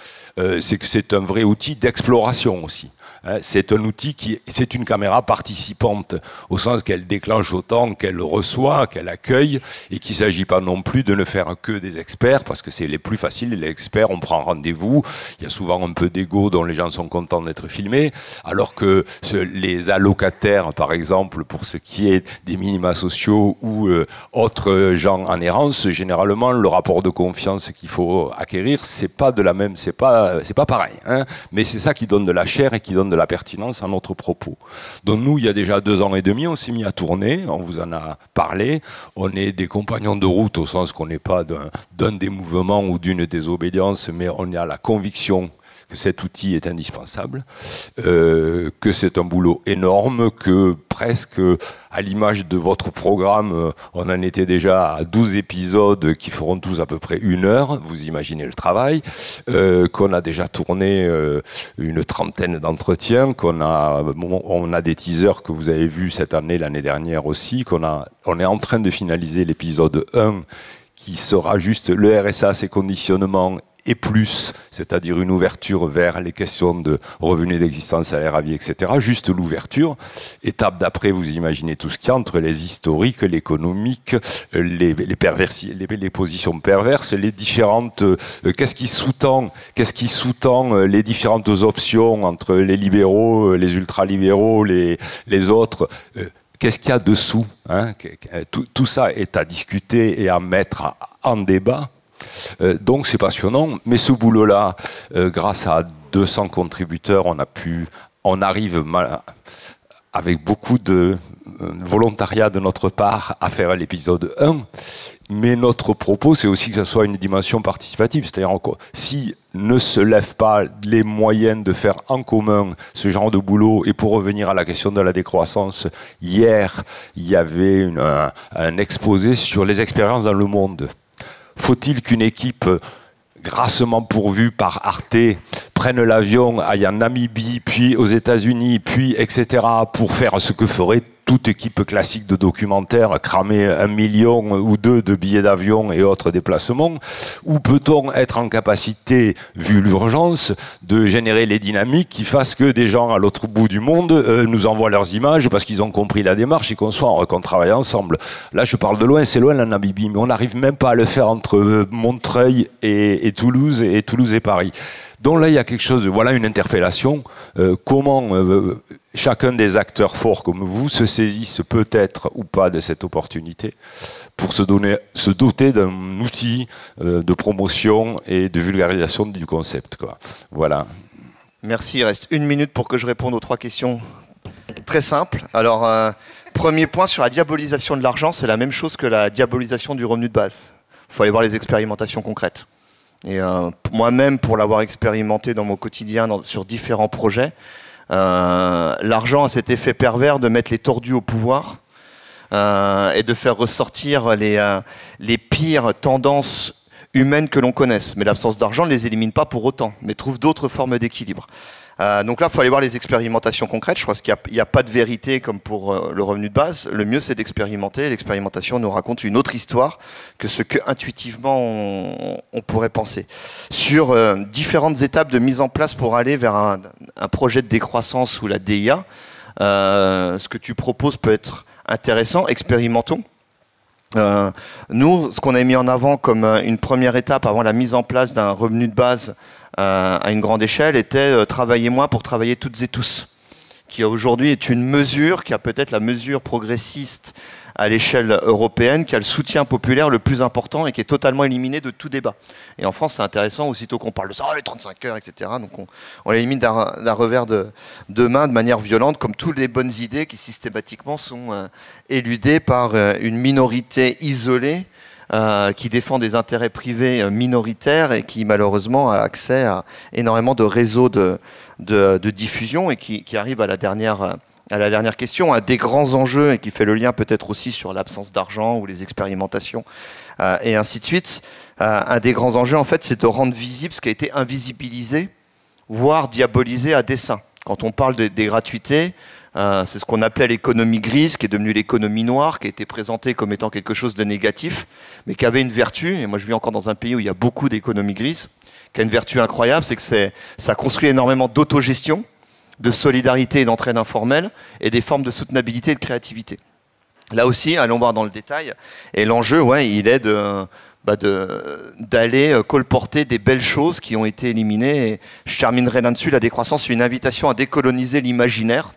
c'est que c'est un vrai outil d'exploration aussi. C'est un outil c'est une caméra participante, au sens qu'elle déclenche autant qu'elle reçoit, qu'elle accueille, et qu'il ne s'agit pas non plus de ne faire que des experts, parce que c'est les plus faciles, les experts, on prend rendez-vous, il y a souvent un peu d'ego dont les gens sont contents d'être filmés, alors que les allocataires, par exemple, pour ce qui est des minima sociaux ou autres gens en errance, généralement, le rapport de confiance qu'il faut acquérir, c'est pas pareil, mais c'est ça qui donne de la chair et qui donne de la pertinence à notre propos. Donc nous, il y a déjà 2 ans et demi, on s'est mis à tourner, on vous en a parlé, on est des compagnons de route au sens qu'on n'est pas d'un des mouvements ou d'une des obédiences, mais on a la conviction que cet outil est indispensable, que c'est un boulot énorme, que presque à l'image de votre programme, on en était déjà à 12 épisodes qui feront tous à peu près 1 heure, vous imaginez le travail, qu'on a déjà tourné une 30aine d'entretiens, on a des teasers que vous avez vus cette année, l'année dernière aussi, on est en train de finaliser l'épisode 1 qui sera juste le RSA, ses conditionnements et plus, c'est-à-dire une ouverture vers les questions de revenus d'existence, salaire à vie, etc. Juste l'ouverture. Étape d'après, vous imaginez tout ce qu'il y a entre les historiques, l'économique, les positions perverses, les différentes... qu'est-ce qui sous-tend les différentes options entre les libéraux, les ultralibéraux, les autres qu'est-ce qu'il y a dessous, tout ça est à discuter et à mettre en débat. Donc c'est passionnant, mais ce boulot-là, grâce à 200 contributeurs, on arrive avec beaucoup de volontariat de notre part à faire l'épisode 1. Mais notre propos, c'est aussi que ça soit une dimension participative. C'est-à-dire, si ne se lèvent pas les moyens de faire en commun ce genre de boulot, et pour revenir à la question de la décroissance, hier, il y avait un exposé sur les expériences dans le monde. Faut-il qu'une équipe grassement pourvue par Arte prenne l'avion, aille en Namibie, puis aux États-Unis, puis etc., pour faire ce que ferait toute équipe classique de documentaire, cramer 1 million ou 2 de billets d'avion et autres déplacements? Ou peut-on être en capacité, vu l'urgence, de générer les dynamiques qui fassent que des gens à l'autre bout du monde nous envoient leurs images parce qu'ils ont compris la démarche et qu'on travaille ensemble? Là, je parle de loin, c'est loin la Namibie, mais on n'arrive même pas à le faire entre Montreuil et Toulouse et Paris. Donc là, il y a quelque chose, voilà une interpellation. Comment chacun des acteurs forts comme vous se saisissent peut-être ou pas de cette opportunité pour se doter d'un outil de promotion et de vulgarisation du concept, quoi. Voilà. Merci, il reste 1 minute pour que je réponde aux 3 questions très simples. Alors, premier point sur la diabolisation de l'argent, c'est la même chose que la diabolisation du revenu de base. Il faut aller voir les expérimentations concrètes. Et moi-même, pour l'avoir expérimenté dans mon quotidien sur différents projets, l'argent a cet effet pervers de mettre les tordus au pouvoir et de faire ressortir les pires tendances humaines que l'on connaisse. Mais l'absence d'argent ne les élimine pas pour autant, mais trouve d'autres formes d'équilibre. Donc là, il faut aller voir les expérimentations concrètes. Je crois qu'il n'y a pas de vérité comme pour le revenu de base. Le mieux, c'est d'expérimenter. L'expérimentation nous raconte une autre histoire que ce que intuitivement on pourrait penser. Sur différentes étapes de mise en place pour aller vers un projet de décroissance ou la DIA, ce que tu proposes peut être intéressant. Expérimentons. Nous, ce qu'on a mis en avant comme une première étape avant la mise en place d'un revenu de base à une grande échelle était travailler moins pour travailler toutes et tous, qui aujourd'hui est une mesure, qui a peut-être la mesure progressiste à l'échelle européenne, qui a le soutien populaire le plus important et qui est totalement éliminé de tout débat. Et en France, c'est intéressant, aussitôt qu'on parle de ça, les 35 heures, etc. Donc on l'élimine d'un revers de main de manière violente, comme toutes les bonnes idées qui systématiquement sont éludées par une minorité isolée qui défend des intérêts privés minoritaires et qui malheureusement a accès à énormément de réseaux de diffusion et qui arrive à la dernière question, un des grands enjeux et qui fait le lien peut-être aussi sur l'absence d'argent ou les expérimentations et ainsi de suite. Un des grands enjeux en fait, c'est de rendre visible ce qui a été invisibilisé, voire diabolisé à dessein. Quand on parle des gratuités, c'est ce qu'on appelait l'économie grise, qui est devenue l'économie noire, qui a été présentée comme étant quelque chose de négatif, mais qui avait une vertu, et moi je vis encore dans un pays où il y a beaucoup d'économies grises, qui a une vertu incroyable, c'est que ça construit énormément d'autogestion, de solidarité et d'entraide informelle, et des formes de soutenabilité et de créativité. Là aussi, allons voir dans le détail, et l'enjeu, il est d'aller colporter des belles choses qui ont été éliminées, et je terminerai là-dessus, la décroissance, c'est une invitation à décoloniser l'imaginaire,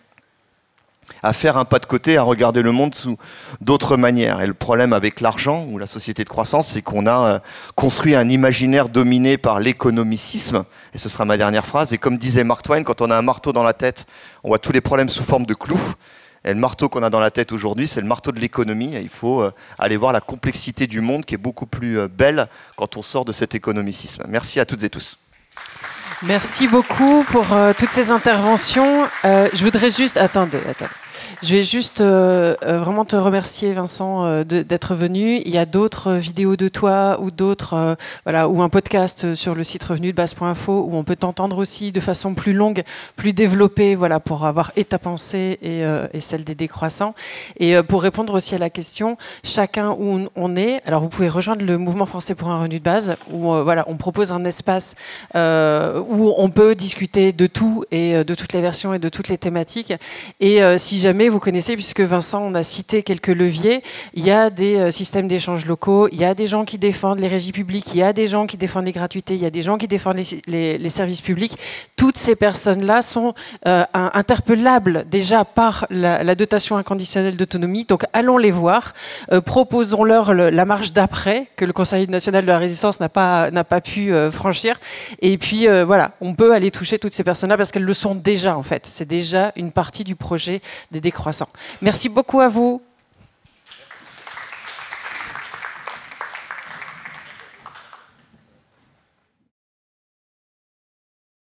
à faire un pas de côté, à regarder le monde sous d'autres manières. Et le problème avec l'argent ou la société de croissance, c'est qu'on a construit un imaginaire dominé par l'économicisme, et ce sera ma dernière phrase, et comme disait Mark Twain, quand on a un marteau dans la tête, on voit tous les problèmes sous forme de clous, et le marteau qu'on a dans la tête aujourd'hui, c'est le marteau de l'économie, et il faut aller voir la complexité du monde qui est beaucoup plus belle quand on sort de cet économicisme. Merci à toutes et tous. Merci beaucoup pour toutes ces interventions. Je voudrais juste... Attendez. Je vais juste vraiment te remercier, Vincent, d'être venu. Il y a d'autres vidéos de toi ou d'autres, ou un podcast sur le site revenudebase.info où on peut t'entendre aussi de façon plus longue, plus développée, pour avoir et ta pensée et celle des décroissants. Et pour répondre aussi à la question, chacun où on est, alors vous pouvez rejoindre le Mouvement français pour un revenu de base où on propose un espace où on peut discuter de tout et de toutes les versions et de toutes les thématiques. Et si jamais parler, vous connaissez, puisque Vincent, on a cité quelques leviers. Il y a des systèmes d'échange locaux, il y a des gens qui défendent les régies publiques, il y a des gens qui défendent les gratuités, il y a des gens qui défendent les services publics. Toutes ces personnes-là sont interpellables déjà par la dotation inconditionnelle d'autonomie. Donc allons les voir, proposons-leur la marche d'après que le Conseil national de la résistance n'a pas pu franchir. Et puis voilà, on peut aller toucher toutes ces personnes-là parce qu'elles le sont déjà en fait. C'est déjà une partie du projet des décroissants. Merci beaucoup à vous.